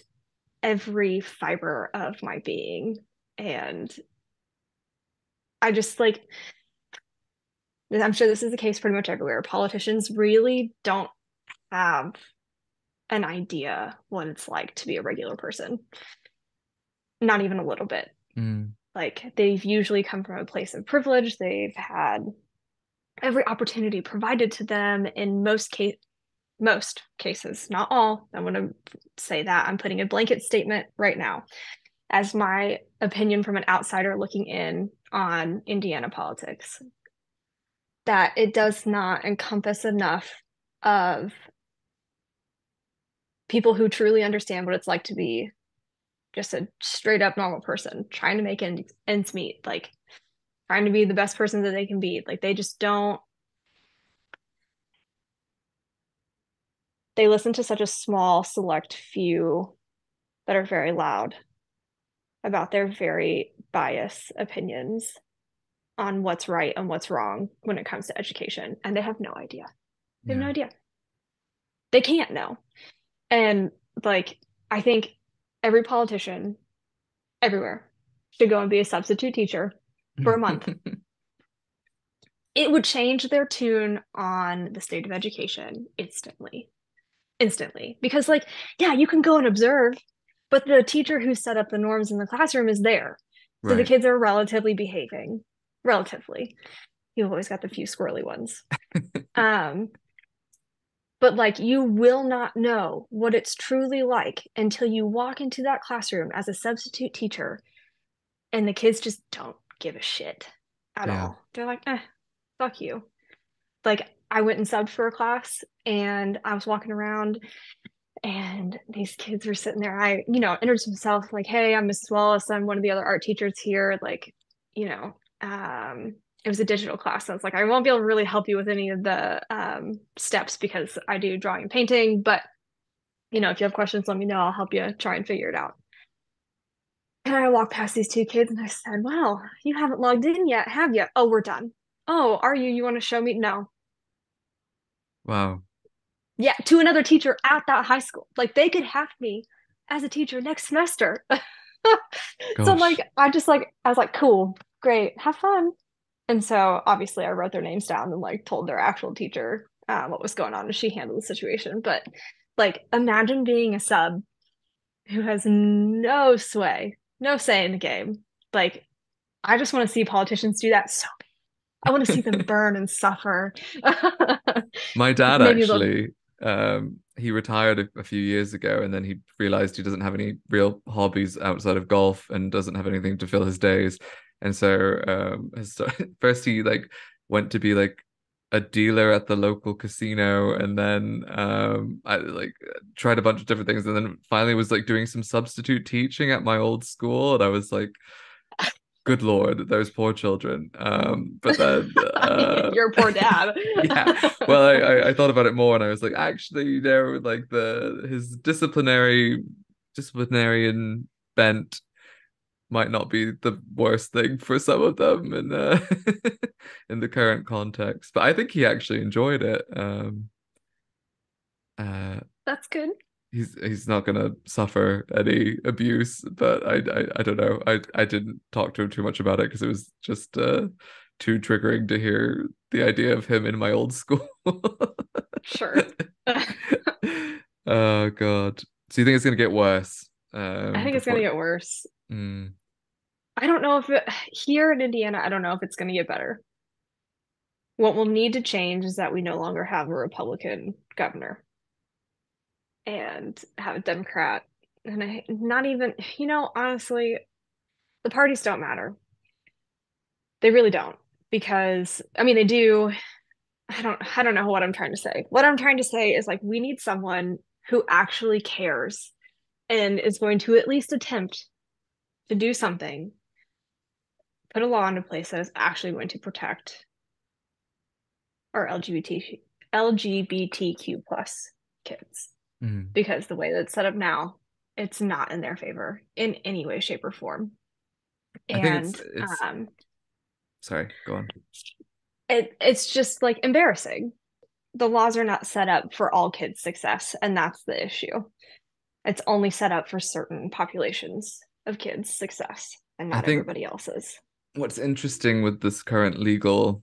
B: every fiber of my being. And I just like, I'm sure this is the case pretty much everywhere. Politicians really don't have an idea what it's like to be a regular person, not even a little bit.
A: Mm.
B: Like, they've usually come from a place of privilege. They've had every opportunity provided to them in most cases, not all. I want to say that I'm putting a blanket statement right now as my opinion from an outsider looking in on Indiana politics, that it does not encompass enough of people who truly understand what it's like to be just a straight up normal person trying to make ends meet, like trying to be the best person that they can be. Like they just don't, they listen to such a small, select few that are very loud about their very biased opinions on what's right and what's wrong when it comes to education. And they have no idea. They have no
A: Yeah.
B: idea. They can't know. And like, I think every politician everywhere should go and be a substitute teacher for a month. It would change their tune on the state of education instantly. Instantly. Because, like, yeah, you can go and observe, but the teacher who set up the norms in the classroom is there. So the
A: Right.
B: kids are relatively behaving. Relatively. You've always got the few squirrely ones. Um, but like you will not know what it's truly like until you walk into that classroom as a substitute teacher and the kids just don't give a shit at
A: Yeah.
B: all. They're like, fuck you. Like I went and subbed for a class and I was walking around and these kids were sitting there. Introduced myself like, hey, I'm Mrs. Wallace. I'm one of the other art teachers here. Like, you know, it was a digital class. So I was like, I won't be able to really help you with any of the steps because I do drawing and painting. But, if you have questions, let me know. I'll help you try and figure it out. And I walked past these two kids and I said, well, you haven't logged in yet, have you? Oh, we're done. Oh, are you? You want to show me? No.
A: Wow.
B: Yeah, to another teacher at that high school. Like they could have me as a teacher next semester. So like
A: Gosh.
B: I was like, cool, great, have fun. And so obviously I wrote their names down and like told their actual teacher what was going on and she handled the situation. But like imagine being a sub who has no sway, no say in the game. Like I just want to see politicians do that. So I want to see them burn and suffer.
A: My dad
B: Maybe they'll
A: actually, he retired a few years ago, and then he realized he doesn't have any real hobbies outside of golf and doesn't have anything to fill his days. And so, first he like went to be like a dealer at the local casino, and then I like tried a bunch of different things, and then finally was like doing some substitute teaching at my old school, and I was like, good Lord, those poor children. But then
B: your poor dad.
A: yeah. Well, I thought about it more and I was like, actually, like the his disciplinarian bent might not be the worst thing for some of them in in the current context. But I think he actually enjoyed it. Uh
B: That's good.
A: he's not gonna suffer any abuse, but I don't know. I didn't talk to him too much about it because it was just too triggering to hear the idea of him in my old school.
B: Sure. I
A: Oh God. So you think it's gonna get worse
B: think it's gonna
A: before
B: get worse.
A: mm,
B: I don't know if here in Indiana, I don't know if it's gonna get better. What will need to change is that we no longer have a Republican governor and have a Democrat. And not even, honestly, the parties don't matter. They really don't. Because I mean they do. I don't know what I'm trying to say. What I'm trying to say is like we need someone who actually cares and is going to at least attempt to do something, put a law into place that is actually going to protect our LGBTQ plus kids.
A: Mm.
B: Because the way that's set up now, it's not in their favor in any way, shape, or form.
A: I think
B: And
A: it's sorry, go on.
B: it's just like embarrassing. The laws are not set up for all kids' success, and that's the issue. It's only set up for certain populations of kids' success and
A: I
B: not
A: think
B: everybody else's.
A: what's interesting with this current legal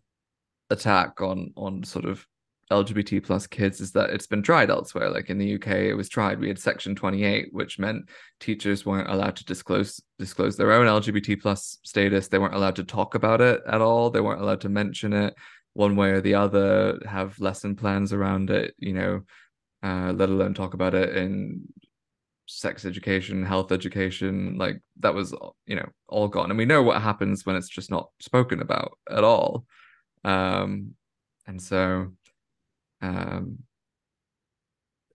A: attack on sort of LGBT plus kids is that it's been tried elsewhere. Like in the UK, it was tried. We had Section 28, which meant teachers weren't allowed to disclose their own LGBT plus status. They weren't allowed to talk about it at all. They weren't allowed to mention it one way or the other, have lesson plans around it, let alone talk about it in sex education, health education. Like that was, all gone. And we know what happens when it's just not spoken about at all. Um, and so um,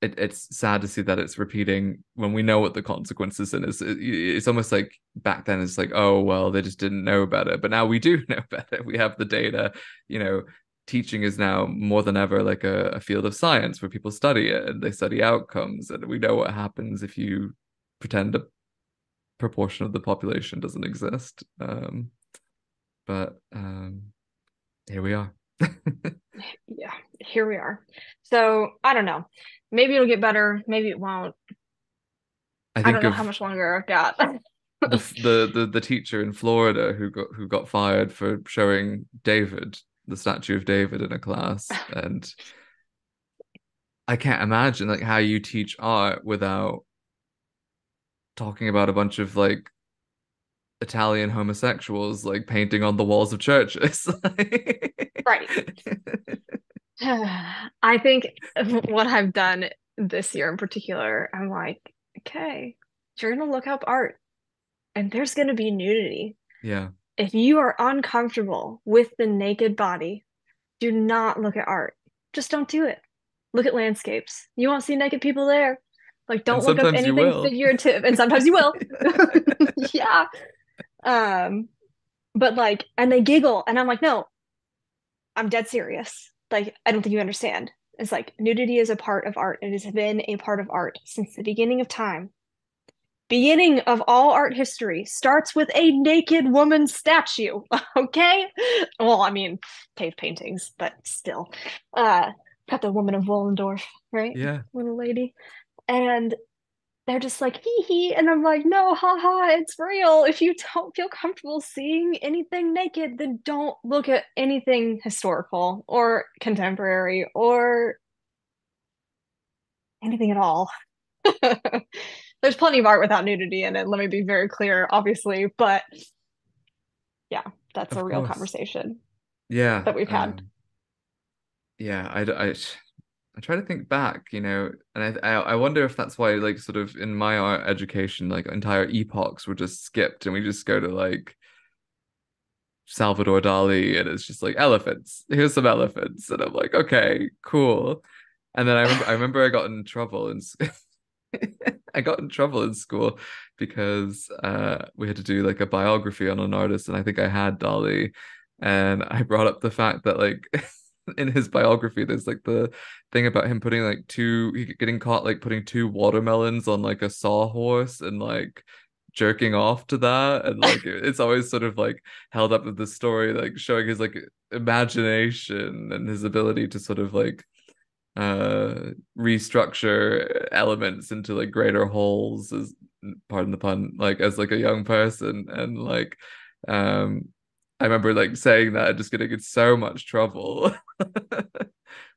A: it's sad to see that it's repeating when we know what the consequences and it's almost like back then it's like, oh well, they just didn't know better, but now we do know better. We have the data. Teaching is now more than ever like a field of science where people study it and they study outcomes, and we know what happens if you pretend a proportion of the population doesn't exist. But here we are.
B: Yeah, here we are. So I don't know. Maybe it'll get better. Maybe it won't.
A: I
B: I don't
A: think
B: know how
A: of
B: much longer I've got.
A: the teacher in Florida who got fired for showing David, the statue of David in a class. And I can't imagine like how you teach art without talking about a bunch of like Italian homosexuals like painting on the walls of churches.
B: Right. I think what I've done this year in particular, I'm like, okay, you're gonna look up art and there's gonna be nudity.
A: Yeah.
B: If you are uncomfortable with the naked body, do not look at art. Just don't do it. Look at landscapes. You won't see naked people there. Like,
A: And
B: don't look up
A: sometimes you
B: anything
A: will.
B: figurative, and sometimes you will. Yeah. Um, but like, and they giggle, and I'm like, no, I'm dead serious. Like, I don't think you understand. It's like nudity is a part of art. It has been a part of art since the beginning of time. Beginning of all art history starts with a naked woman statue. Okay? Well, I mean, cave paintings, but still. Got the woman of Wollendorf, right?
A: Yeah.
B: Little lady. And they're just like hee hee, and I'm like, no, haha, it's real. If you don't feel comfortable seeing anything naked, then don't look at anything historical or contemporary or anything at all. There's plenty of art without nudity in it, let me be very clear, obviously, but yeah, that's a
A: Of
B: real
A: course.
B: conversation
A: Yeah.
B: that we've had.
A: Yeah. I try to think back, and I wonder if that's why, like, sort of in my art education, like entire epochs were just skipped, and we just go to like Salvador Dali, and it's just like elephants. Here's some elephants, and I'm like, okay, cool. And then I remember I got in trouble, and I got in trouble in school because we had to do like a biography on an artist, and I think I had Dali, and I brought up the fact that like in his biography, there's like the thing about him putting like he getting caught like putting two watermelons on like a sawhorse and like jerking off to that, and like it's always sort of like held up with the story, like showing his like imagination and his ability to sort of like restructure elements into like greater wholes, as pardon the pun, like as like a young person. And like um I remember like saying that and just getting in so much trouble.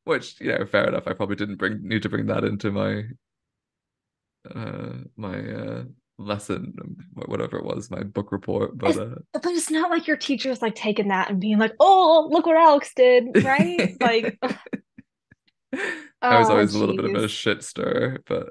A: Which, fair enough, I probably didn't bring need to bring that into my lesson, whatever it was, my book report, but
B: But it's not like your teacher's like taking that and being like, oh, look what Alex did, right? Like,
A: I was
B: oh,
A: always a little bit of a
B: geez.
A: shit stirrer, but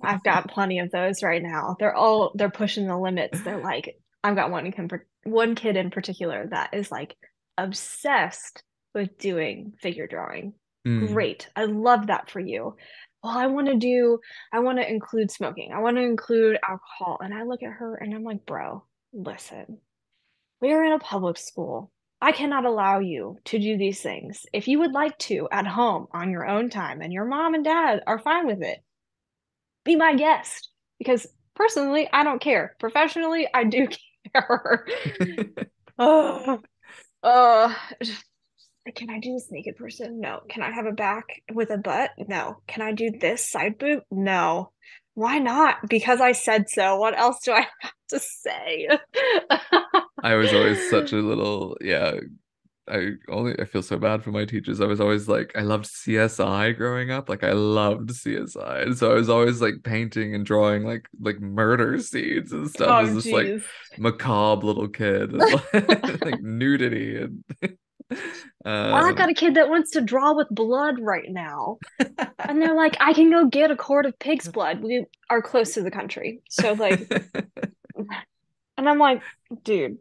B: I've got plenty of those right now. They're pushing the limits. They're like, I've got one kid in particular that is like obsessed with doing figure drawing.
A: mm,
B: Great. I love that for you. well, I want to include smoking. I want to include alcohol. And I look at her and I'm like, bro, listen, we are in a public school. I cannot allow you to do these things. If you would like to at home on your own time and your mom and dad are fine with it, be my guest. Because personally, I don't care. Professionally, I do care. Oh, uh, can I do this naked person? No. Can I have a back with a butt? No. Can I do this side boob? No. Why not? Because I said so. What else do I have to say?
A: I was always such a little, yeah, I feel so bad for my teachers. I was always like, I loved CSI growing up. Like I loved CSI. And so I was always like painting and drawing like murder scenes and stuff as
B: Oh,
A: this like
B: geez.
A: macabre little kid and like nudity and
B: I've
A: um
B: got a kid that wants to draw with blood right now. And they're like, I can go get a quart of pig's blood. We are close to the country. So, like, and I'm like, dude,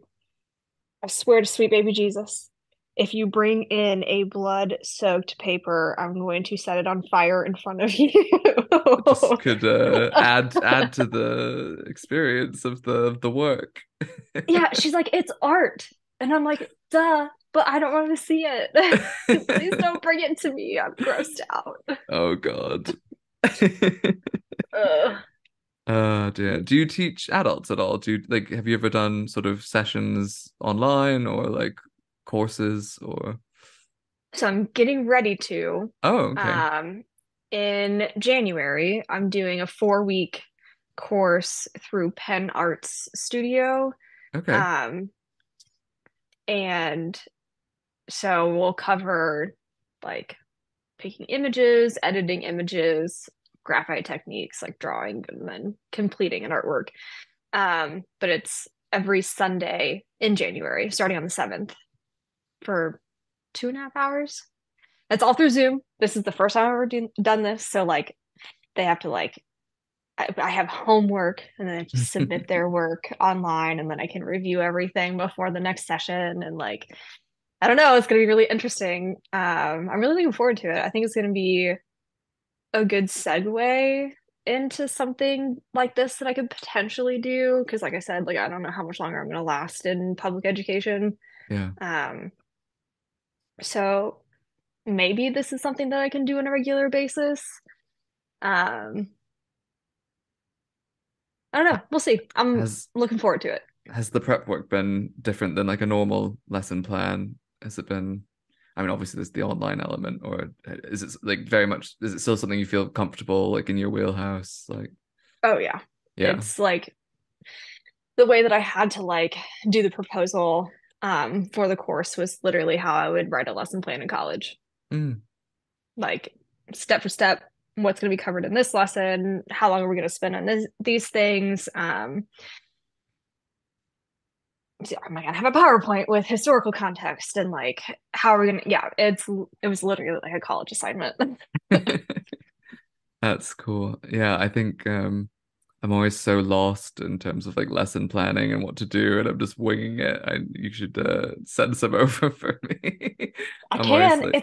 B: I swear to sweet baby Jesus, if you bring in a blood-soaked paper, I'm going to set it on fire in front of you.
A: just could add to the experience of the work.
B: Yeah, she's like, it's art. And I'm like, duh, but I don't want to see it. Please don't bring it to me. I'm grossed out.
A: Oh God.
B: Ugh.
A: Oh dear. Do you teach adults at all? Do you like have you ever done sort of sessions online or like courses or
B: So I'm getting ready to.
A: Oh, okay.
B: Um, in January, I'm doing a 4 week course through Penn Arts Studio.
A: Okay.
B: Um, and so we'll cover like picking images, editing images, graphite techniques like drawing and then completing an artwork. But it's every Sunday in January, starting on the 7th for 2.5 hours. It's all through Zoom. This is the first time I've ever done this. So like they have to like I have homework and then I have to submit their work online and then I can review everything before the next session and like I don't know, it's gonna be really interesting. I'm really looking forward to it. I think it's gonna be a good segue into something like this that I could potentially do because like I said, like I don't know how much longer I'm gonna last in public education.
A: Yeah.
B: Um, so maybe this is something that I can do on a regular basis. Um, I don't know. We'll see. I'm
A: Has
B: looking forward to it.
A: has the prep work been different than like a normal lesson plan? Has it been I mean obviously there's the online element or is it like very much is it still something you feel comfortable like in your wheelhouse? Like
B: Oh yeah.
A: yeah.
B: It's like the way that I had to like do the proposal for the course was literally how I would write a lesson plan in college.
A: Mm.
B: Like step for step, what's going to be covered in this lesson, how long are we going to spend on these things. So am I going to have a PowerPoint with historical context and like how are we going to yeah, it was literally like a college assignment.
A: That's cool. Yeah, I think I'm always so lost in terms of like lesson planning and what to do, and I'm just winging it. You should send some over for me.
B: I
A: I'm always
B: can.
A: like,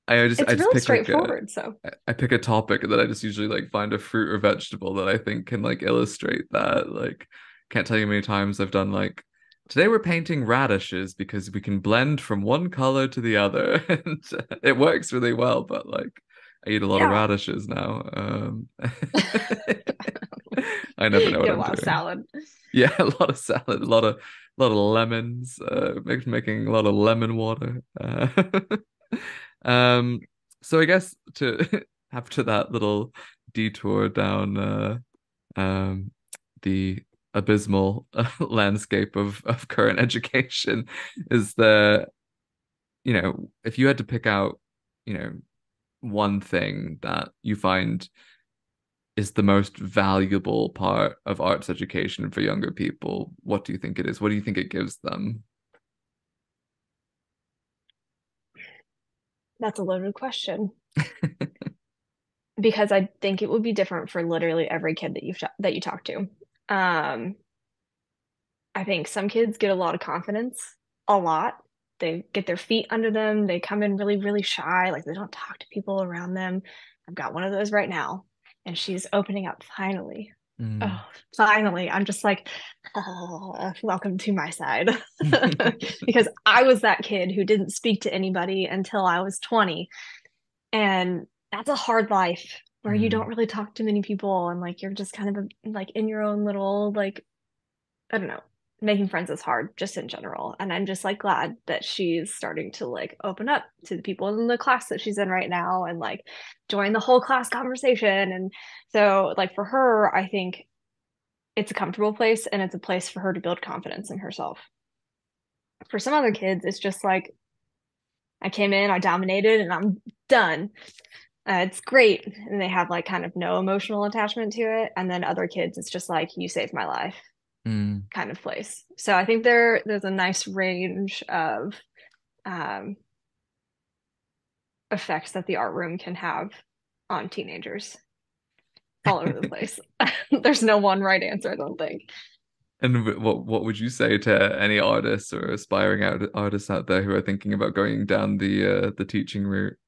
A: I
B: It's
A: just
B: really
A: pick like a
B: straightforward, so
A: I pick a topic and then I just usually like find a fruit or vegetable that I think can like illustrate that. Like, can't tell you how many times I've done like today we're painting radishes because we can blend from one color to the other, and it works really well. But like, I eat a lot of
B: yeah.
A: radishes now. I never know what
B: Get a
A: I'm
B: lot of
A: doing.
B: salad.
A: Yeah, a lot of salad, a lot of lemons, making a lot of lemon water. Um, so I guess to after that little detour down um the abysmal landscape of current education, is there, if you had to pick out, one thing that you find is the most valuable part of arts education for younger people, what do you think it is? What do you think it gives them?
B: That's a loaded question because I think it would be different for literally every kid that you talk to. Um, I think some kids get a lot of confidence, a lot. They get their feet under them. They come in really, really shy, like they don't talk to people around them. I've got one of those right now, and she's opening up finally.
A: Mm.
B: Oh, finally. I'm just like, welcome to my side. Because I was that kid who didn't speak to anybody until I was 20. And that's a hard life where you don't
A: Mm.
B: really talk to many people and like you're just kind of like in your own little like I don't know. Making friends is hard just in general. And I'm just like glad that she's starting to like open up to the people in the class that she's in right now and like join the whole class conversation. And so like for her, I think it's a comfortable place and it's a place for her to build confidence in herself. For some other kids, it's just like I came in, I dominated, and I'm done. It's great. And they have like kind of no emotional attachment to it. And then other kids, it's just like, you saved my life
A: Mm.
B: kind of place. So I think there's a nice range of um, effects that the art room can have on teenagers. It's all over the place. There's no one right answer, I don't think.
A: And what would you say to any artists or aspiring artists out there who are thinking about going down the teaching route,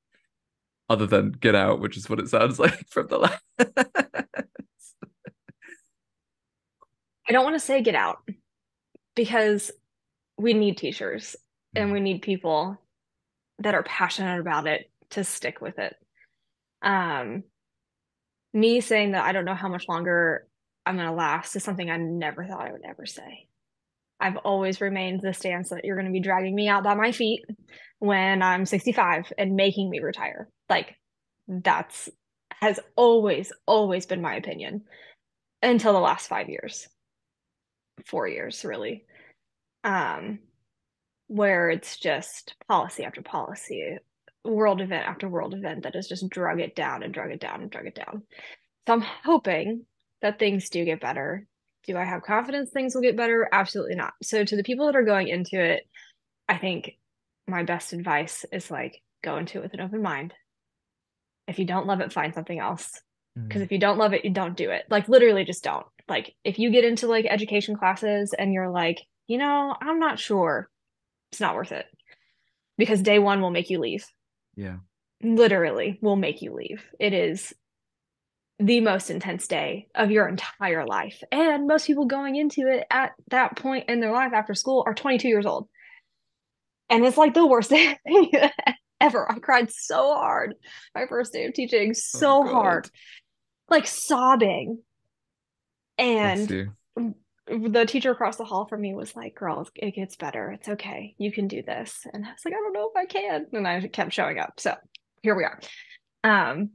A: other than Get Out, which is what it sounds like from the last.
B: I don't want to say get out because we need teachers and
A: Mm.
B: we need people that are passionate about it to stick with it. Um, Me saying that I don't know how much longer I'm going to last is something I never thought I would ever say. I've always remained the stance that you're going to be dragging me out by my feet when I'm 65 and making me retire. Like that's has always been my opinion until the last 5 years, 4 years really. Um, where it's just policy after policy, world event after world event that has just drug it down and drug it down and drug it down. So I'm hoping that things do get better. Do I have confidence things will get better? Absolutely not. So to the people that are going into it, I think my best advice is like go into it with an open mind. If you don't love it, find something else. Because
A: Mm.
B: if you don't love it, you don't do it. Like literally just don't. Like if you get into like education classes and you're like, I'm not sure, it's not worth it. Because day one will make you leave.
A: Yeah.
B: Literally will make you leave. It is the most intense day of your entire life. And most people going into it at that point in their life after school are 22 years old. And it's like the worst day ever. I cried so hard my first day of teaching,
A: Oh
B: so hard,
A: God.
B: like sobbing.
A: Bless
B: And
A: you.
B: the teacher across the hall from me was like, "Girl, it gets better. It's okay. You can do this." And I was like, "I don't know if I can." And I kept showing up. So here we are. Um,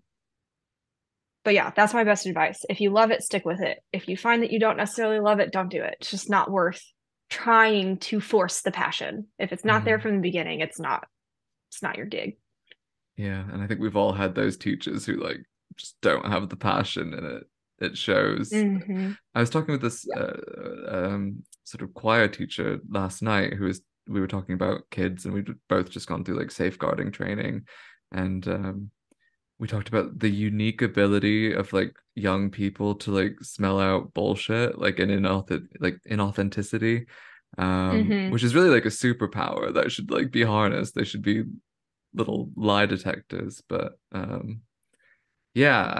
B: but yeah, that's my best advice. If you love it, stick with it. If you find that you don't necessarily love it, don't do it. It's just not worth trying to force the passion. If it's not there
A: Mm.
B: from the beginning, it's not your gig.
A: Yeah, and I think we've all had those teachers who like just don't have the passion and it shows.
B: Mm-hmm.
A: I was talking with this
B: Yep.
A: sort of choir teacher last night we were talking about kids and we'd both just gone through like safeguarding training and we talked about the unique ability of like young people to like smell out bullshit like an inauthenticity,
B: Mm-hmm.
A: which is really like a superpower that should like be harnessed. They should be little lie detectors. But yeah,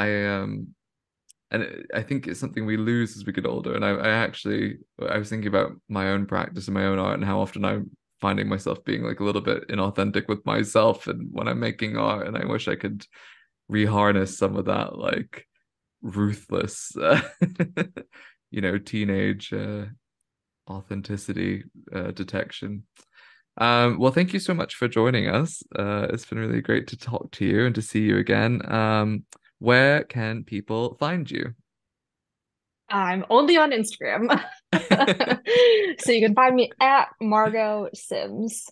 A: I think it's something we lose as we get older. And I was thinking about my own practice and my own art and how often I'm finding myself being like a little bit inauthentic with myself and when I'm making art. And I wish I could reharness some of that like ruthless, teenage authenticity detection. Well, thank you so much for joining us. It's been really great to talk to you and to see you again. Where can people find you?
B: I'm only on Instagram. So you can find me at Margo Sims,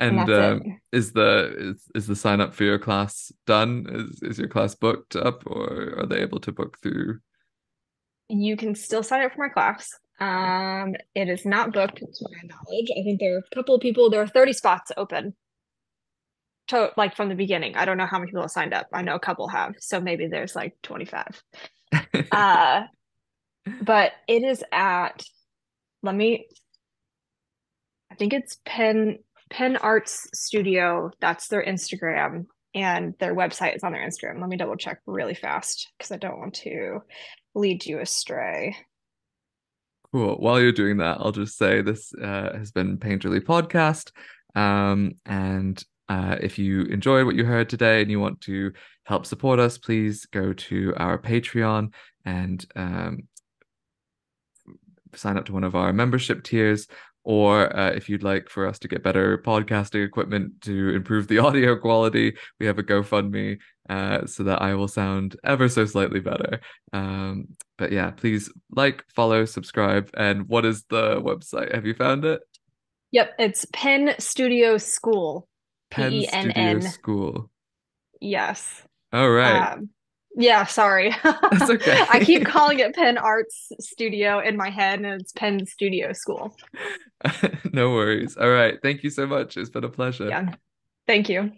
B: and
A: And
B: that's it.
A: is the sign up for your class done? Is your class booked up, or are they able to book through?
B: You can still sign up for my class. It is not booked to my knowledge. I think there are a couple of people, there are 30 spots open to like from the beginning. I don't know how many people have signed up. I know a couple have, so maybe there's like 25. Uh, but it is at let me I think it's Pen Arts Studio. That's their Instagram. and their website is on their Instagram. Let me double check really fast because I don't want to lead you astray.
A: Cool. While you're doing that, I'll just say this has been Painterly Podcast. And if you enjoyed what you heard today and you want to help support us, please go to our Patreon and sign up to one of our membership tiers. Or if you'd like for us to get better podcasting equipment to improve the audio quality, we have a GoFundMe so that I will sound ever so slightly better. But yeah, please like, follow, subscribe. And what is the website? Have you found it?
B: Yep, it's Penn Studio School.
A: Penn Studio
B: Penn.
A: School.
B: Yes.
A: All right.
B: Um, yeah, sorry.
A: That's
B: I keep
A: okay.
B: calling it Penn Arts Studio in my head, and it's Penn Studio School.
A: No worries. All right. Thank you so much. It's been a pleasure.
B: Yeah. Thank you.